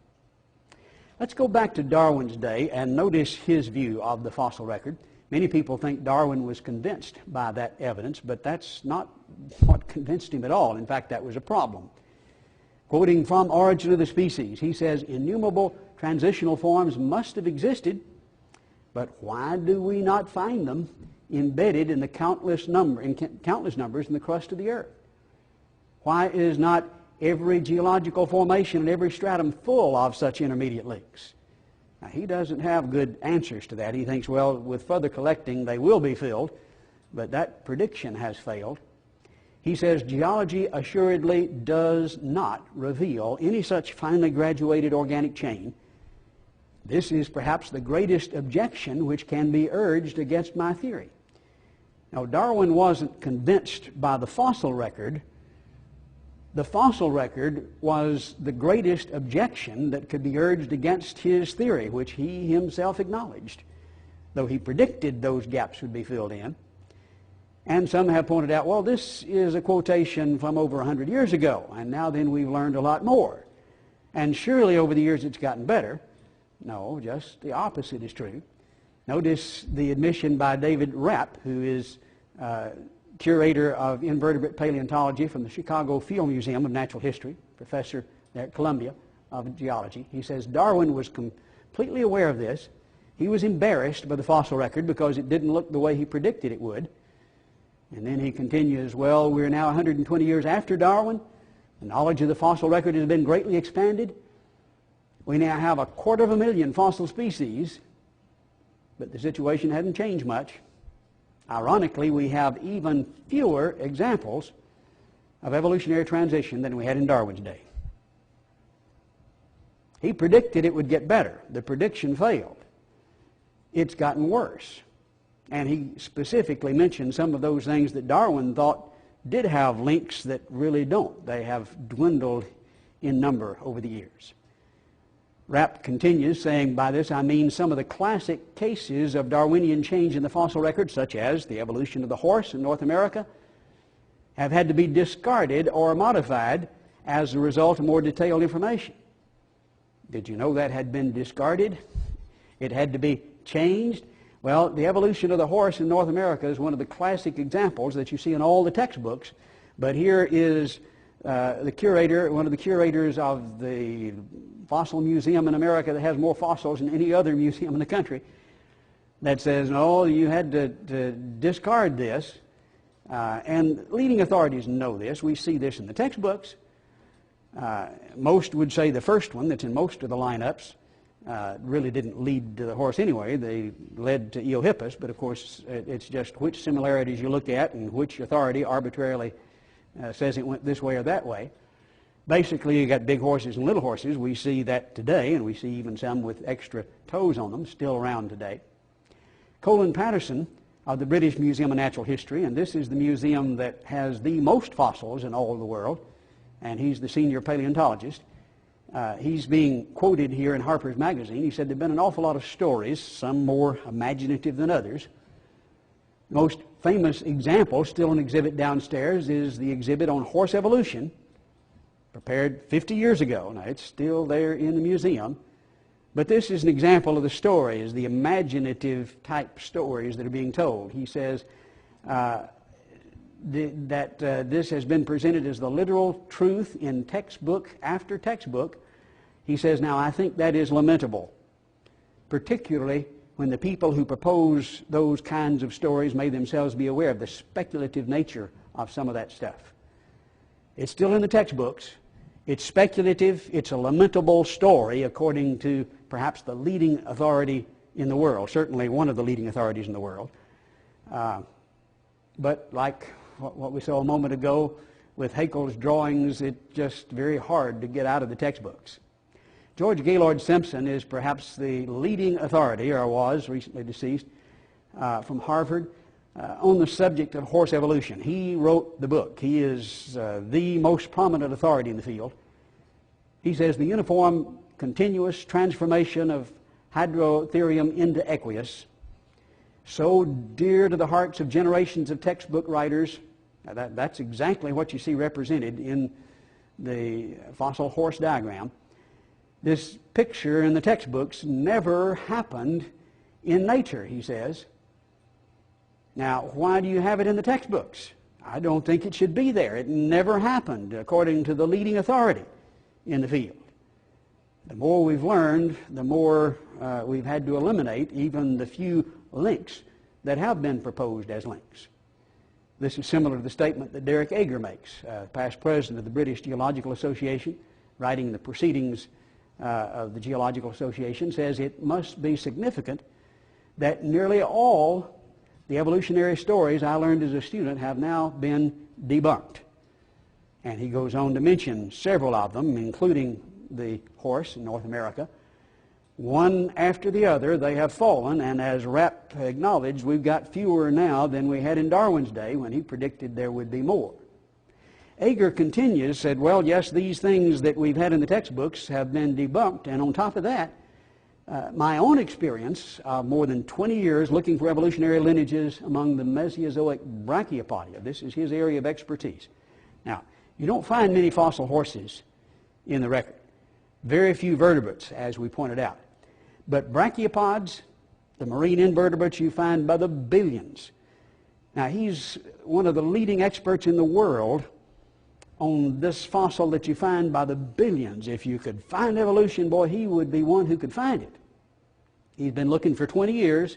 Let's go back to Darwin's day and notice his view of the fossil record. Many people think Darwin was convinced by that evidence, but that's not what convinced him at all. In fact, that was a problem. Quoting from Origin of the Species, he says, "Innumerable transitional forms must have existed, but why do we not find them embedded in countless numbers in the crust of the earth? Why is not every geological formation and every stratum full of such intermediate links?" Now, he doesn't have good answers to that. He thinks, well, with further collecting, they will be filled, but that prediction has failed. He says, "Geology assuredly does not reveal any such finely graduated organic chain. This is perhaps the greatest objection which can be urged against my theory." Now, Darwin wasn't convinced by the fossil record. The fossil record was the greatest objection that could be urged against his theory, which he himself acknowledged, though he predicted those gaps would be filled in. And some have pointed out, well, this is a quotation from over 100 years ago, and now then we've learned a lot more. And surely over the years it's gotten better. No, just the opposite is true. Notice the admission by David Rapp, who is curator of invertebrate paleontology from the Chicago Field Museum of Natural History, professor there at Columbia of geology. He says Darwin was completely aware of this. He was embarrassed by the fossil record because it didn't look the way he predicted it would. And then he continues, well, we're now 120 years after Darwin. The knowledge of the fossil record has been greatly expanded. We now have 250,000 fossil species, but the situation hasn't changed much. Ironically, we have even fewer examples of evolutionary transition than we had in Darwin's day. He predicted it would get better. The prediction failed. It's gotten worse. And he specifically mentioned some of those things that Darwin thought did have links that really don't. They have dwindled in number over the years. Rapp continues, saying, by this I mean some of the classic cases of Darwinian change in the fossil record, such as the evolution of the horse in North America, have had to be discarded or modified as a result of more detailed information. Did you know that had been discarded? It had to be changed. Well, the evolution of the horse in North America is one of the classic examples that you see in all the textbooks. But here is the curator, one of the curators of the fossil museum in America that has more fossils than any other museum in the country, that says, no, you had to discard this. And leading authorities know this. We see this in the textbooks. Most would say the first one that's in most of the lineups really didn't lead to the horse anyway. They led to Eohippus, but of course it's just which similarities you look at and which authority arbitrarily says it went this way or that way. Basically, you got big horses and little horses. We see that today, and we see even some with extra toes on them still around today. Colin Patterson of the British Museum of Natural History, and this is the museum that has the most fossils in all of the world, and he's the senior paleontologist. He's being quoted here in Harper's Magazine. He said there have been an awful lot of stories, some more imaginative than others. The most famous example, still an exhibit downstairs, is the exhibit on horse evolution, prepared 50 years ago. Now, it's still there in the museum. But this is an example of the stories, the imaginative type stories that are being told. He says that this has been presented as the literal truth in textbook after textbook. He says, now, I think that is lamentable, particularly when the people who propose those kinds of stories may themselves be aware of the speculative nature of some of that stuff. It's still in the textbooks. It's speculative. It's a lamentable story, according to perhaps the leading authority in the world, certainly one of the leading authorities in the world. But like what we saw a moment ago with Haeckel's drawings, it's just very hard to get out of the textbooks. George Gaylord Simpson is perhaps the leading authority, or was recently deceased, from Harvard on the subject of horse evolution. He wrote the book. He is the most prominent authority in the field. He says the uniform continuous transformation of Hydrotherium into equus, so dear to the hearts of generations of textbook writers. Now that's exactly what you see represented in the fossil horse diagram. This picture in the textbooks never happened in nature, he says. Now, why do you have it in the textbooks? I don't think it should be there. It never happened, according to the leading authority in the field. The more we've learned, the more we've had to eliminate even the few links that have been proposed as links. This is similar to the statement that Derek Ager makes, past president of the British Geological Association, writing the proceedings of the Geological Association, says it must be significant that nearly all the evolutionary stories I learned as a student have now been debunked. And he goes on to mention several of them, including the horse in North America. One after the other, they have fallen, and as Rapp acknowledged, we've got fewer now than we had in Darwin's day when he predicted there would be more. Ager continues, said, well, yes, these things that we've had in the textbooks have been debunked, and on top of that, my own experience of more than 20 years looking for evolutionary lineages among the Mesozoic brachiopodia. This is his area of expertise. Now, you don't find many fossil horses in the record. Very few vertebrates, as we pointed out. But brachiopods, the marine invertebrates, you find by the billions. Now, he's one of the leading experts in the world on this fossil that you find by the billions. If you could find evolution, boy, he would be one who could find it. He's been looking for 20 years.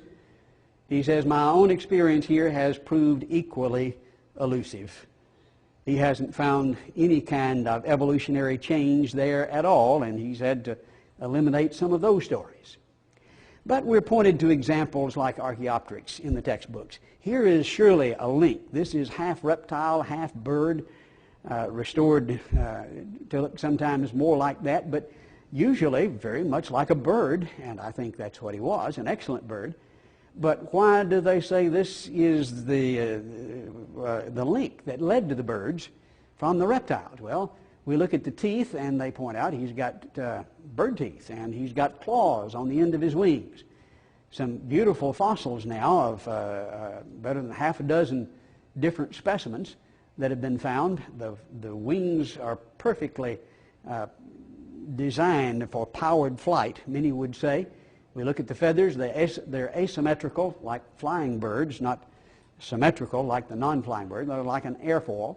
He says, my own experience here has proved equally elusive. He hasn't found any kind of evolutionary change there at all, and he's had to eliminate some of those stories. But we're pointed to examples like Archaeopteryx in the textbooks. Here is surely a link. This is half reptile, half bird, restored to look sometimes more like that, but usually very much like a bird, and I think that's what he was, an excellent bird. But why do they say this is the link that led to the birds from the reptiles? Well, we look at the teeth, and they point out he's got bird teeth, and he's got claws on the end of his wings. Some beautiful fossils now of better than half a dozen different specimens that have been found. The wings are perfectly designed for powered flight, many would say. We look at the feathers, they're asymmetrical like flying birds, not symmetrical like the non-flying bird. They're like an airfoil.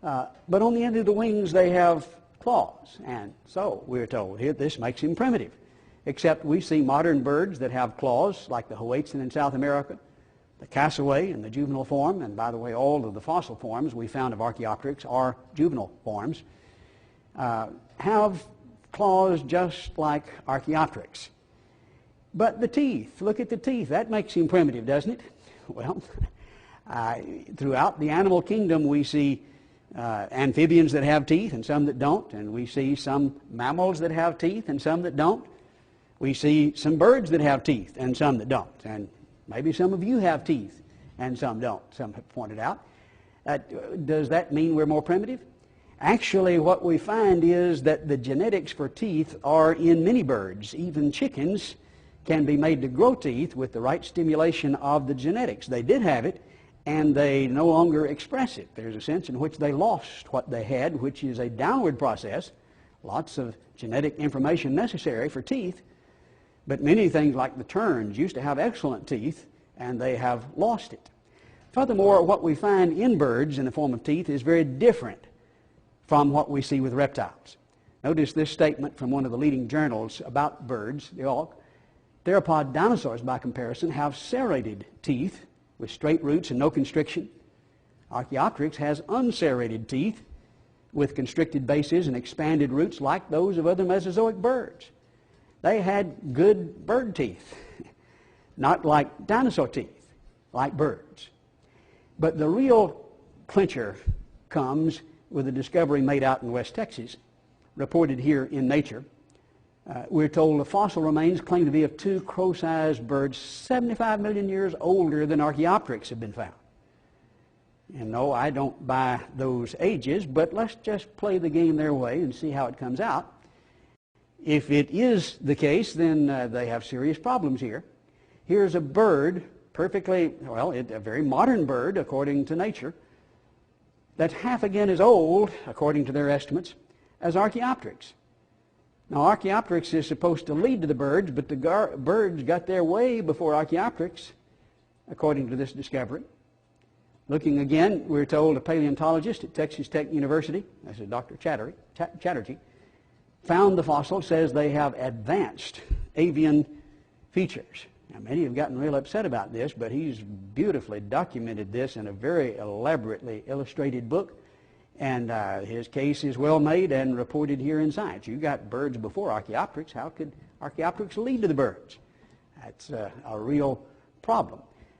But on the end of the wings they have claws. And so we're told here this makes him primitive. Except we see modern birds that have claws like the Hoatzin in South America, the cassowary in the juvenile form, and by the way, all of the fossil forms we found of Archaeopteryx are juvenile forms, have claws just like Archaeopteryx. But the teeth, look at the teeth. That makes him primitive, doesn't it? Well, throughout the animal kingdom we see amphibians that have teeth and some that don't, and we see some mammals that have teeth and some that don't. We see some birds that have teeth and some that don't, and maybe some of you have teeth and some don't, some have pointed out. Does that mean we're more primitive? Actually, what we find is that the genetics for teeth are in many birds. Even chickens can be made to grow teeth with the right stimulation of the genetics. They did have it, and they no longer express it. There's a sense in which they lost what they had, which is a downward process. Lots of genetic information necessary for teeth, but many things like the terns used to have excellent teeth, and they have lost it. Furthermore, what we find in birds in the form of teeth is very different from what we see with reptiles. Notice this statement from one of the leading journals about birds. Theropod dinosaurs, by comparison, have serrated teeth with straight roots and no constriction. Archaeopteryx has unserrated teeth with constricted bases and expanded roots like those of other Mesozoic birds. They had good bird teeth, not like dinosaur teeth, like birds. But the real clincher comes with a discovery made out in West Texas, reported here in Nature. We're told the fossil remains claim to be of two crow-sized birds 75 million years older than Archaeopteryx have been found. And no, I don't buy those ages, but let's just play the game their way and see how it comes out. If it is the case, then they have serious problems here. Here's a bird, perfectly, well, a very modern bird according to nature, that's half again as old, according to their estimates, as Archaeopteryx. Now, Archaeopteryx is supposed to lead to the birds, but the birds got there way before Archaeopteryx, according to this discovery. Looking again, we're told a paleontologist at Texas Tech University, that's Dr. Chatterjee, found the fossil, says they have advanced avian features. Now, many have gotten real upset about this, but he's beautifully documented this in a very elaborately illustrated book, and his case is well made and reported here in Science. You got birds before Archaeopteryx. How could Archaeopteryx lead to the birds? That's a real problem.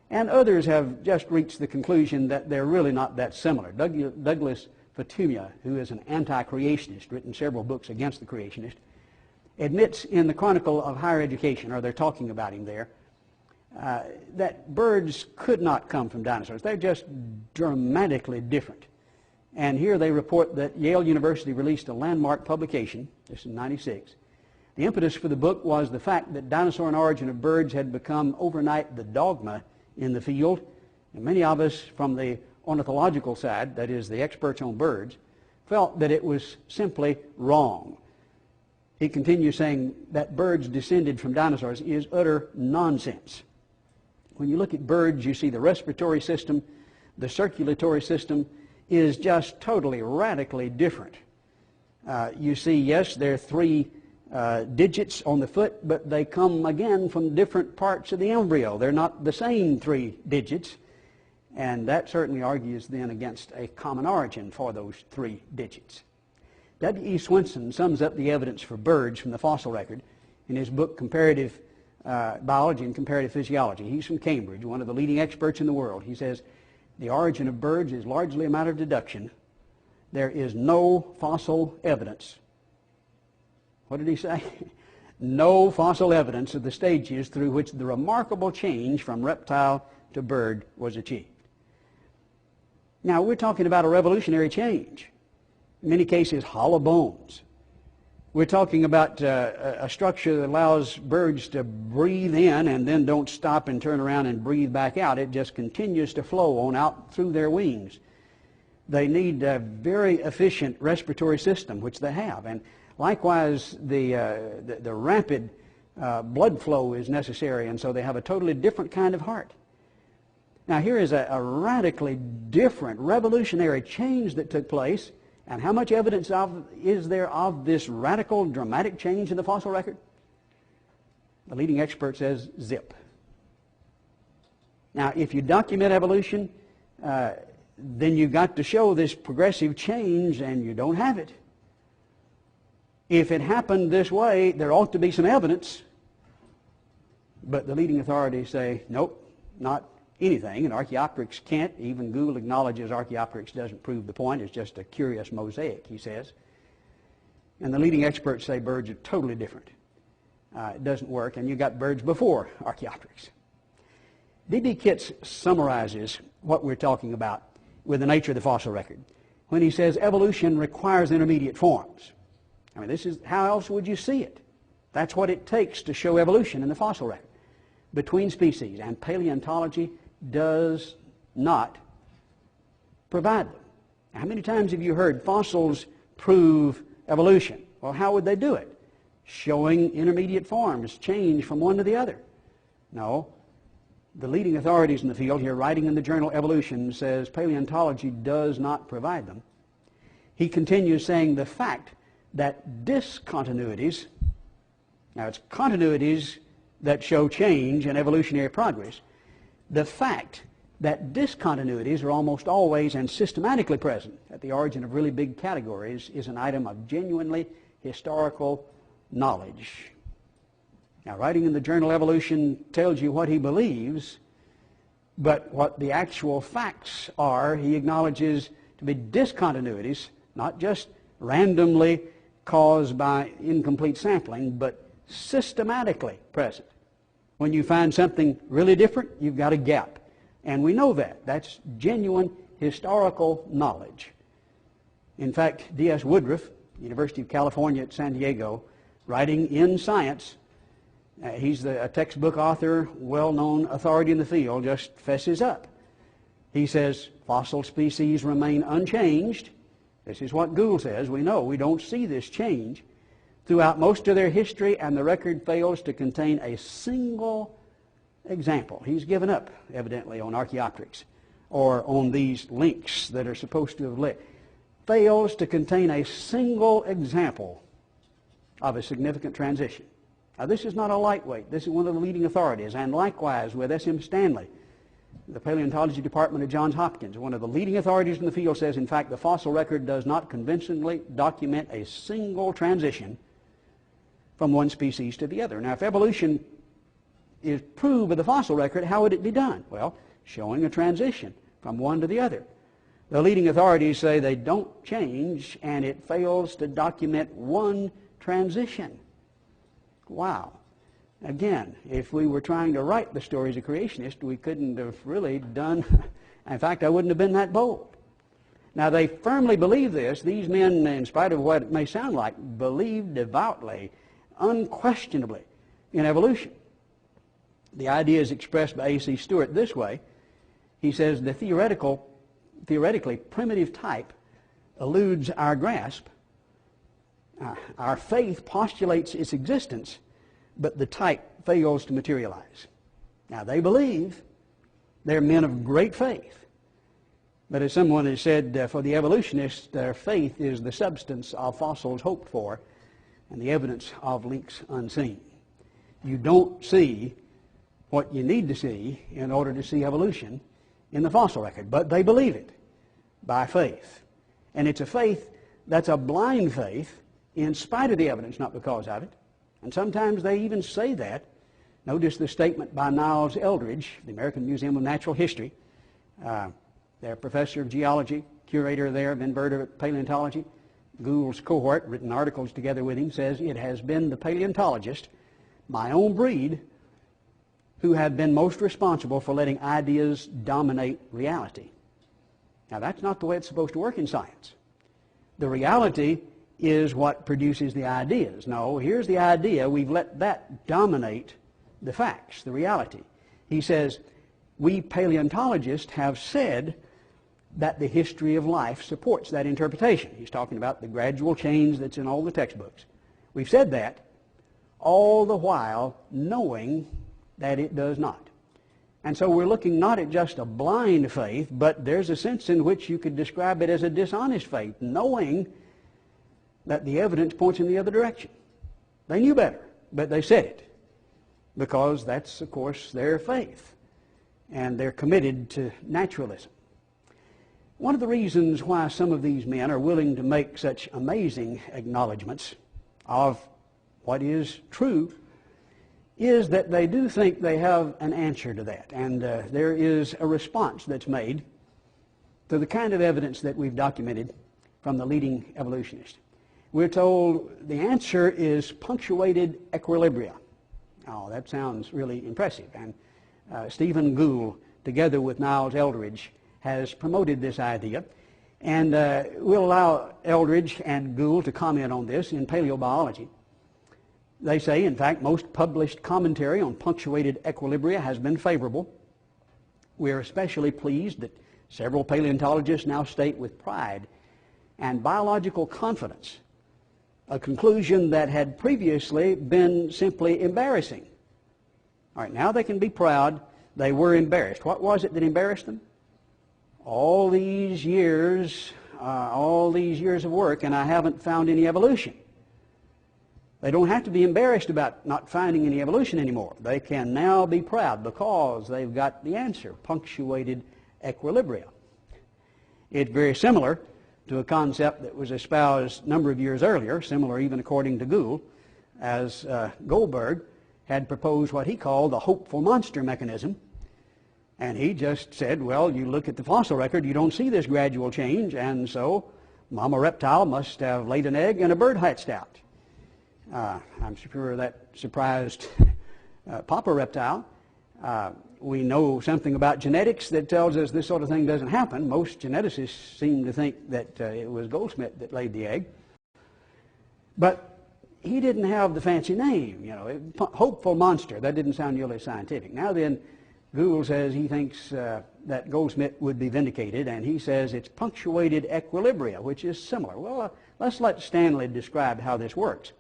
And others have just reached the conclusion that they're really not that similar. Douglas Fatumia, who is an anti-creationist, written several books against the creationist, admits in the Chronicle of Higher Education, or they're talking about him there, that birds could not come from dinosaurs. They're just dramatically different. And here they report that Yale University released a landmark publication, this in '96. The impetus for the book was the fact that dinosaur and origin of birds had become overnight the dogma in the field, and many of us from the ornithological side, that is the experts on birds, felt that it was simply wrong. He continues saying that birds descended from dinosaurs is utter nonsense. When you look at birds, you see the respiratory system, the circulatory system is just totally, radically different. You see, yes, there are three digits on the foot, but they come again from different parts of the embryo. They're not the same three digits, and that certainly argues then against a common origin for those three digits. W.E. Swenson sums up the evidence for birds from the fossil record in his book Comparative Biology and Comparative Physiology. He's from Cambridge, one of the leading experts in the world. He says, the origin of birds is largely a matter of deduction. There is no fossil evidence. What did he say? No fossil evidence of the stages through which the remarkable change from reptile to bird was achieved. Now, we're talking about a revolutionary change. In many cases, hollow bones. We're talking about a structure that allows birds to breathe in and then don't stop and turn around and breathe back out. It just continues to flow on out through their wings. They need a very efficient respiratory system, which they have. And likewise, the rapid blood flow is necessary, and so they have a totally different kind of heart. Now, here is a radically different, revolutionary change that took place. And how much evidence is there of this radical, dramatic change in the fossil record? The leading expert says zip. Now, if you document evolution, then you've got to show this progressive change, and you don't have it. If it happened this way, there ought to be some evidence. But the leading authorities say, nope, not anything, and Archaeopteryx can't. Even Gould acknowledges Archaeopteryx doesn't prove the point. It's just a curious mosaic, he says. And the leading experts say birds are totally different. It doesn't work, and you got birds before Archaeopteryx. D.B. Kitts summarizes what we're talking about with the nature of the fossil record when he says evolution requires intermediate forms. I mean, this is, how else would you see it? That's what it takes to show evolution in the fossil record between species, and paleontology does not provide them. How many times have you heard fossils prove evolution? Well, how would they do it? Showing intermediate forms change from one to the other. No. The leading authorities in the field here, writing in the journal Evolution, says paleontology does not provide them. He continues saying the fact that discontinuities, now it's continuities that show change and evolutionary progress, the fact that discontinuities are almost always and systematically present at the origin of really big categories is an item of genuinely historical knowledge. Now, writing in the journal Evolution tells you what he believes, but what the actual facts are, he acknowledges to be discontinuities, not just randomly caused by incomplete sampling, but systematically present. When you find something really different, you've got a gap. And we know that. That's genuine historical knowledge. In fact, D.S. Woodruff, University of California at San Diego, writing in Science, he's a textbook author, well-known authority in the field, just fesses up. He says, fossil species remain unchanged. This is what Gould says. We know we don't see this change throughout most of their history, and the record fails to contain a single example. He's given up, evidently, on Archaeopteryx or on these links that are supposed to have led. Fails to contain a single example of a significant transition. Now, this is not a lightweight. This is one of the leading authorities, and likewise with S.M. Stanley, the paleontology department at Johns Hopkins, one of the leading authorities in the field, says, in fact, the fossil record does not convincingly document a single transition from one species to the other. Now, if evolution is proved with the fossil record, how would it be done? Well, showing a transition from one to the other. The leading authorities say they don't change, and it fails to document one transition. Wow. Again, if we were trying to write the stories of creationists, we couldn't have really done, in fact, I wouldn't have been that bold. Now, they firmly believe this. These men, in spite of what it may sound like, believe devoutly, unquestionably, in evolution. The idea is expressed by A.C. Stewart this way. He says, the theoretically primitive type eludes our grasp. Our faith postulates its existence, but the type fails to materialize. Now, they believe they're men of great faith. But as someone has said, for the evolutionists, their faith is the substance of fossils hoped for and the evidence of links unseen. You don't see what you need to see in order to see evolution in the fossil record, but they believe it by faith. And it's a faith that's a blind faith in spite of the evidence, not because of it. And sometimes they even say that. Notice the statement by Niles Eldredge, the American Museum of Natural History. They're professor of geology, curator there of invertebrate paleontology. Gould's cohort, written articles together with him, says it has been the paleontologist, my own breed, who have been most responsible for letting ideas dominate reality. Now, that's not the way it's supposed to work in science. The reality is what produces the ideas. No, here's the idea. We've let that dominate the facts, the reality. He says, we paleontologists have said that the history of life supports that interpretation. He's talking about the gradual change that's in all the textbooks. We've said that, all the while knowing that it does not. And so we're looking not at just a blind faith, but there's a sense in which you could describe it as a dishonest faith, knowing that the evidence points in the other direction. They knew better, but they said it because that's, of course, their faith, and they're committed to naturalism. One of the reasons why some of these men are willing to make such amazing acknowledgments of what is true is that they do think they have an answer to that, and there is a response that's made to the kind of evidence that we've documented from the leading evolutionists. We're told the answer is punctuated equilibria. Oh, that sounds really impressive. And Stephen Gould, together with Niles Eldredge, has promoted this idea. And we'll allow Eldredge and Gould to comment on this in paleobiology. They say, in fact, most published commentary on punctuated equilibria has been favorable. We are especially pleased that several paleontologists now state with pride and biological confidence a conclusion that had previously been simply embarrassing. All right, now they can be proud they were embarrassed. What was it that embarrassed them? All these years of work, and I haven't found any evolution. They don't have to be embarrassed about not finding any evolution anymore. They can now be proud because they've got the answer, punctuated equilibria. It's very similar to a concept that was espoused a number of years earlier, similar even according to Gould, as Goldberg had proposed what he called the hopeful monster mechanism. And he just said, well, you look at the fossil record, you don't see this gradual change, and so Mama reptile must have laid an egg and a bird hatched out. I'm sure that surprised Papa reptile. We know something about genetics that tells us this sort of thing doesn't happen. Most geneticists seem to think that it was Goldsmith that laid the egg. But he didn't have the fancy name, you know, hopeful monster. That didn't sound really scientific. Now then, Gould says he thinks that Goldsmith would be vindicated, and he says it's punctuated equilibria, which is similar. Well, let's let Stanley describe how this works.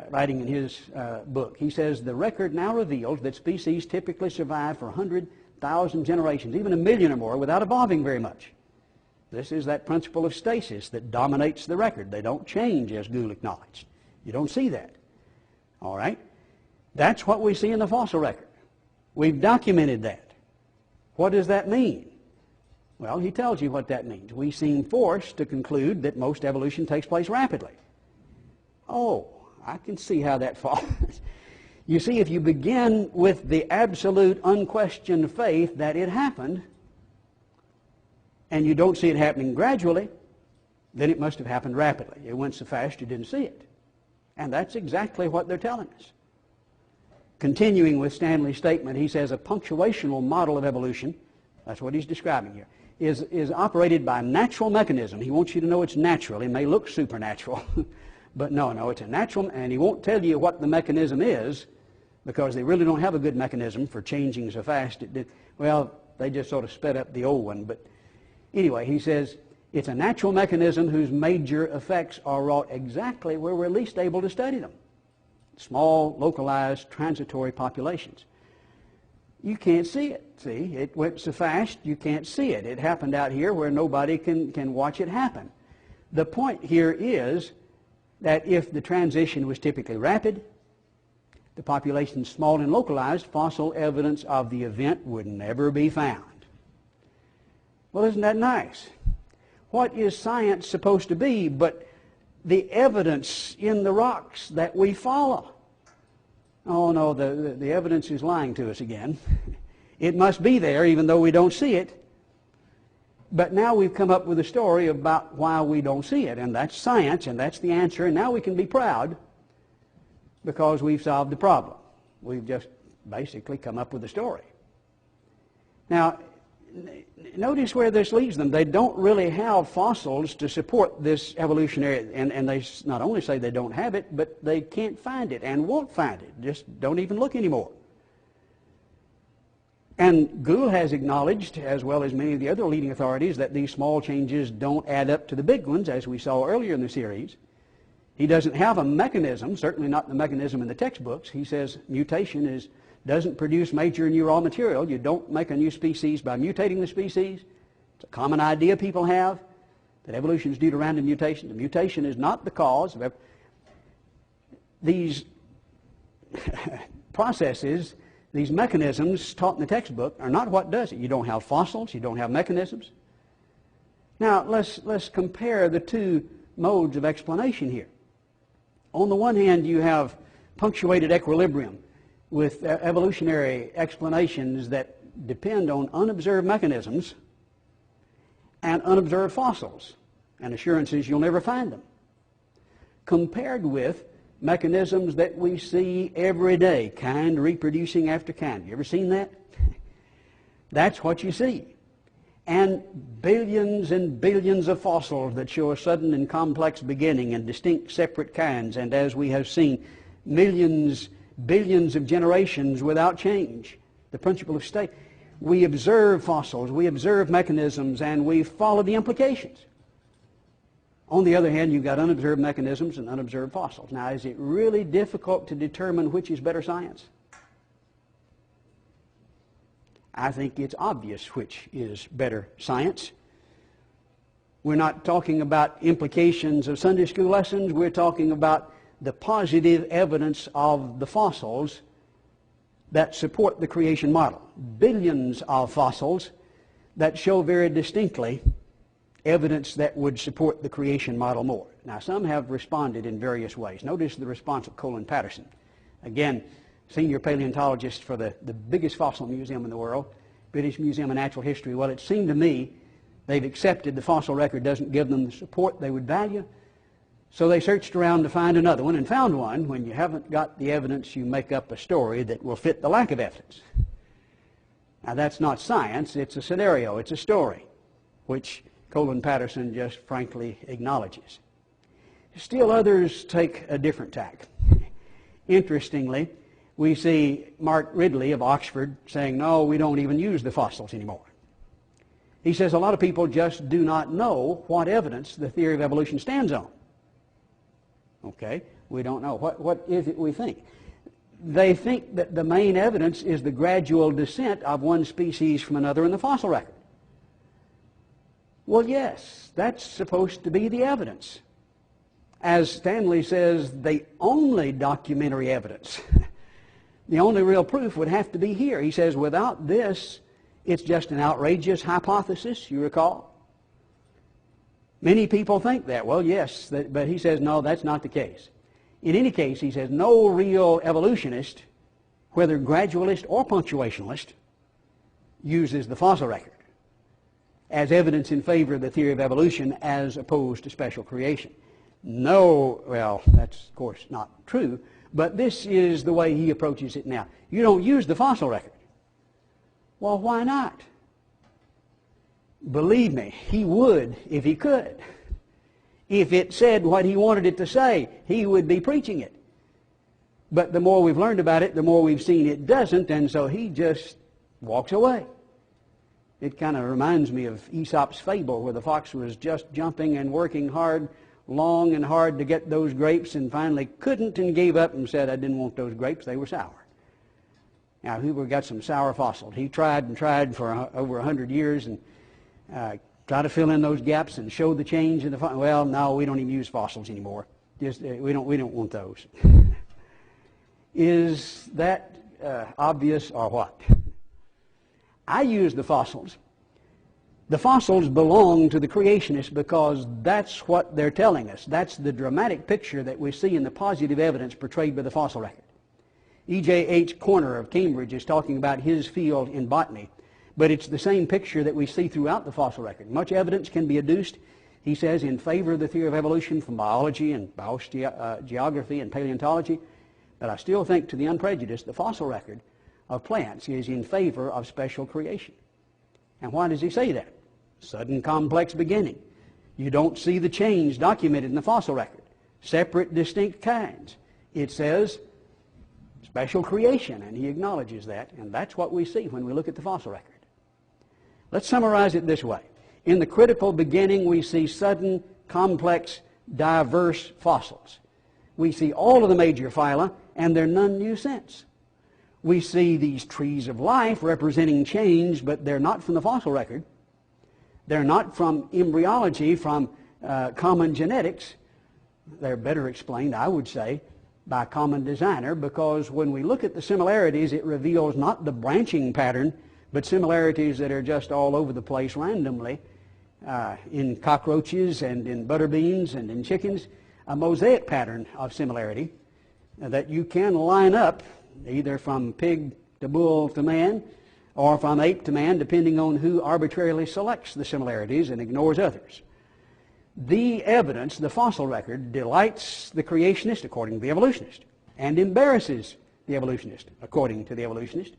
Writing in his book, he says, the record now reveals that species typically survive for 100,000 generations, even 1,000,000 or more, without evolving very much. This is that principle of stasis that dominates the record. They don't change, as Gould acknowledged. You don't see that. All right? That's what we see in the fossil record. We've documented that. What does that mean? Well, he tells you what that means. We seem forced to conclude that most evolution takes place rapidly. Oh, I can see how that follows. You see, if you begin with the absolute unquestioned faith that it happened, and you don't see it happening gradually, then it must have happened rapidly. It went so fast you didn't see it. And that's exactly what they're telling us. Continuing with Stanley's statement, he says a punctuational model of evolution, that's what he's describing here, is operated by natural mechanism. He wants you to know it's natural. It may look supernatural, but no, it's a natural, and he won't tell you what the mechanism is, because they really don't have a good mechanism for changing so fast. Well, they just sort of sped up the old one, but anyway, he says it's a natural mechanism whose major effects are wrought exactly where we're least able to study them. Small, localized, transitory populations. You can't see it. See, it went so fast you can't see it. It happened out here where nobody can watch it happen. The point here is that if the transition was typically rapid, the population small and localized, fossil evidence of the event would never be found. Well, isn't that nice? What is science supposed to be but the evidence in the rocks that we follow? Oh no, the evidence is lying to us again. It must be there even though we don't see it. But now we've come up with a story about why we don't see it, and that's science, and that's the answer, and now we can be proud because we've solved the problem. We've just basically come up with a story. Now, notice where this leads them. They don't really have fossils to support this evolutionary, and they not only say they don't have it, but they can't find it and won't find it. Just don't even look anymore. And Gould has acknowledged, as well as many of the other leading authorities, that these small changes don't add up to the big ones, as we saw earlier in the series. He doesn't have a mechanism, certainly not the mechanism in the textbooks. He says mutation doesn't produce major new raw material. You don't make a new species by mutating the species. It's a common idea people have, that evolution is due to random mutation. The mutation is not the cause of these processes. These mechanisms taught in the textbook are not what does it. You don't have fossils. You don't have mechanisms. Now, let's compare the two modes of explanation here. On the one hand, you have punctuated equilibrium with evolutionary explanations that depend on unobserved mechanisms and unobserved fossils and assurances you'll never find them, compared with mechanisms that we see every day, kind reproducing after kind. You ever seen that? That's what you see. And billions of fossils that show a sudden and complex beginning and distinct separate kinds, and as we have seen, millions, billions of generations without change. The principle of state. We observe fossils, we observe mechanisms, and we follow the implications. On the other hand, you've got unobserved mechanisms and unobserved fossils. Now, is it really difficult to determine which is better science? I think it's obvious which is better science. We're not talking about implications of Sunday school lessons. We're talking about the positive evidence of the fossils that support the creation model. Billions of fossils that show very distinctly evidence that would support the creation model more. Now, some have responded in various ways. Notice the response of Colin Patterson. Again, senior paleontologist for the biggest fossil museum in the world, British Museum of Natural History. Well, it seemed to me They've accepted the fossil record doesn't give them the support they would value, so they searched around to find another one and found one. When you haven't got the evidence, you make up a story that will fit the lack of evidence. Now that's not science, it's a scenario, it's a story, which Colin Patterson just frankly acknowledges. Still others take a different tack. Interestingly, we see Mark Ridley of Oxford saying, no, we don't even use the fossils anymore. He says a lot of people just do not know what evidence the theory of evolution stands on. Okay, we don't know. What is it we think? They think that the main evidence is the gradual descent of one species from another in the fossil record. Well, yes, that's supposed to be the evidence. As Stanley says, the only documentary evidence, the only real proof would have to be here. He says, without this, it's just an outrageous hypothesis, you recall? Many people think that. Well, yes, but he says, no, that's not the case. In any case, he says, no real evolutionist, whether gradualist or punctuationalist, uses the fossil record as evidence in favor of the theory of evolution as opposed to special creation. No, well, that's of course not true, but this is the way he approaches it now. You don't use the fossil record. Well, why not? Believe me, he would if he could. If it said what he wanted it to say, he would be preaching it. But the more we've learned about it, the more we've seen it doesn't, and so he just walks away. It kind of reminds me of Aesop's fable where the fox was just jumping and working hard, long and hard to get those grapes, and finally couldn't and gave up and said, I didn't want those grapes, they were sour. Now, Hoover got some sour fossils. He tried and tried for over 100 years and tried to fill in those gaps and show the change in the fossil. Well, no, we don't even use fossils anymore. Just we don't want those. Is that obvious or what? I use the fossils. The fossils belong to the creationists because that's what they're telling us. That's the dramatic picture that we see in the positive evidence portrayed by the fossil record. E.J.H. Corner of Cambridge is talking about his field in botany, but it's the same picture that we see throughout the fossil record. Much evidence can be adduced, he says, in favor of the theory of evolution from biology and geography and paleontology, but I still think, to the unprejudiced, the fossil record of plants is in favor of special creation. And why does he say that? Sudden complex beginning. You don't see the change documented in the fossil record. Separate, distinct kinds. It says special creation, and he acknowledges that, and that's what we see when we look at the fossil record. Let's summarize it this way. In the critical beginning, we see sudden, complex, diverse fossils. We see all of the major phyla, and they're none new since. We see these trees of life representing change, but they're not from the fossil record. They're not from embryology, from common genetics. They're better explained, I would say, by common designer, because when we look at the similarities, it reveals not the branching pattern, but similarities that are just all over the place randomly in cockroaches and in butterbeans and in chickens, a mosaic pattern of similarity that you can line up either from pig to bull to man or from ape to man, depending on who arbitrarily selects the similarities and ignores others. The evidence, the fossil record, delights the creationist according to the evolutionist and embarrasses the evolutionist according to the evolutionist.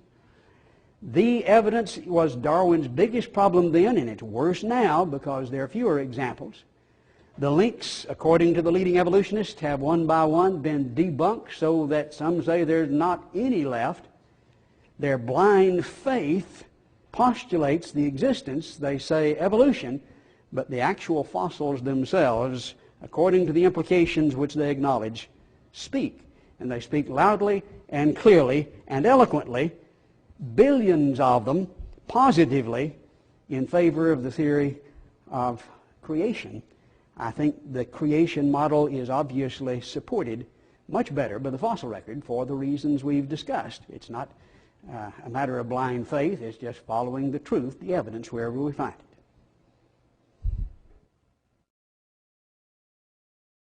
The evidence was Darwin's biggest problem then, and it's worse now because there are fewer examples. The links, according to the leading evolutionists, have one by one been debunked so that some say there's not any left. Their blind faith postulates the existence, they say evolution, but the actual fossils themselves, according to the implications which they acknowledge, speak. And they speak loudly and clearly and eloquently, billions of them positively in favor of the theory of creation. I think the creation model is obviously supported much better by the fossil record for the reasons we've discussed. It's not a matter of blind faith, it's just following the truth, the evidence, wherever we find it.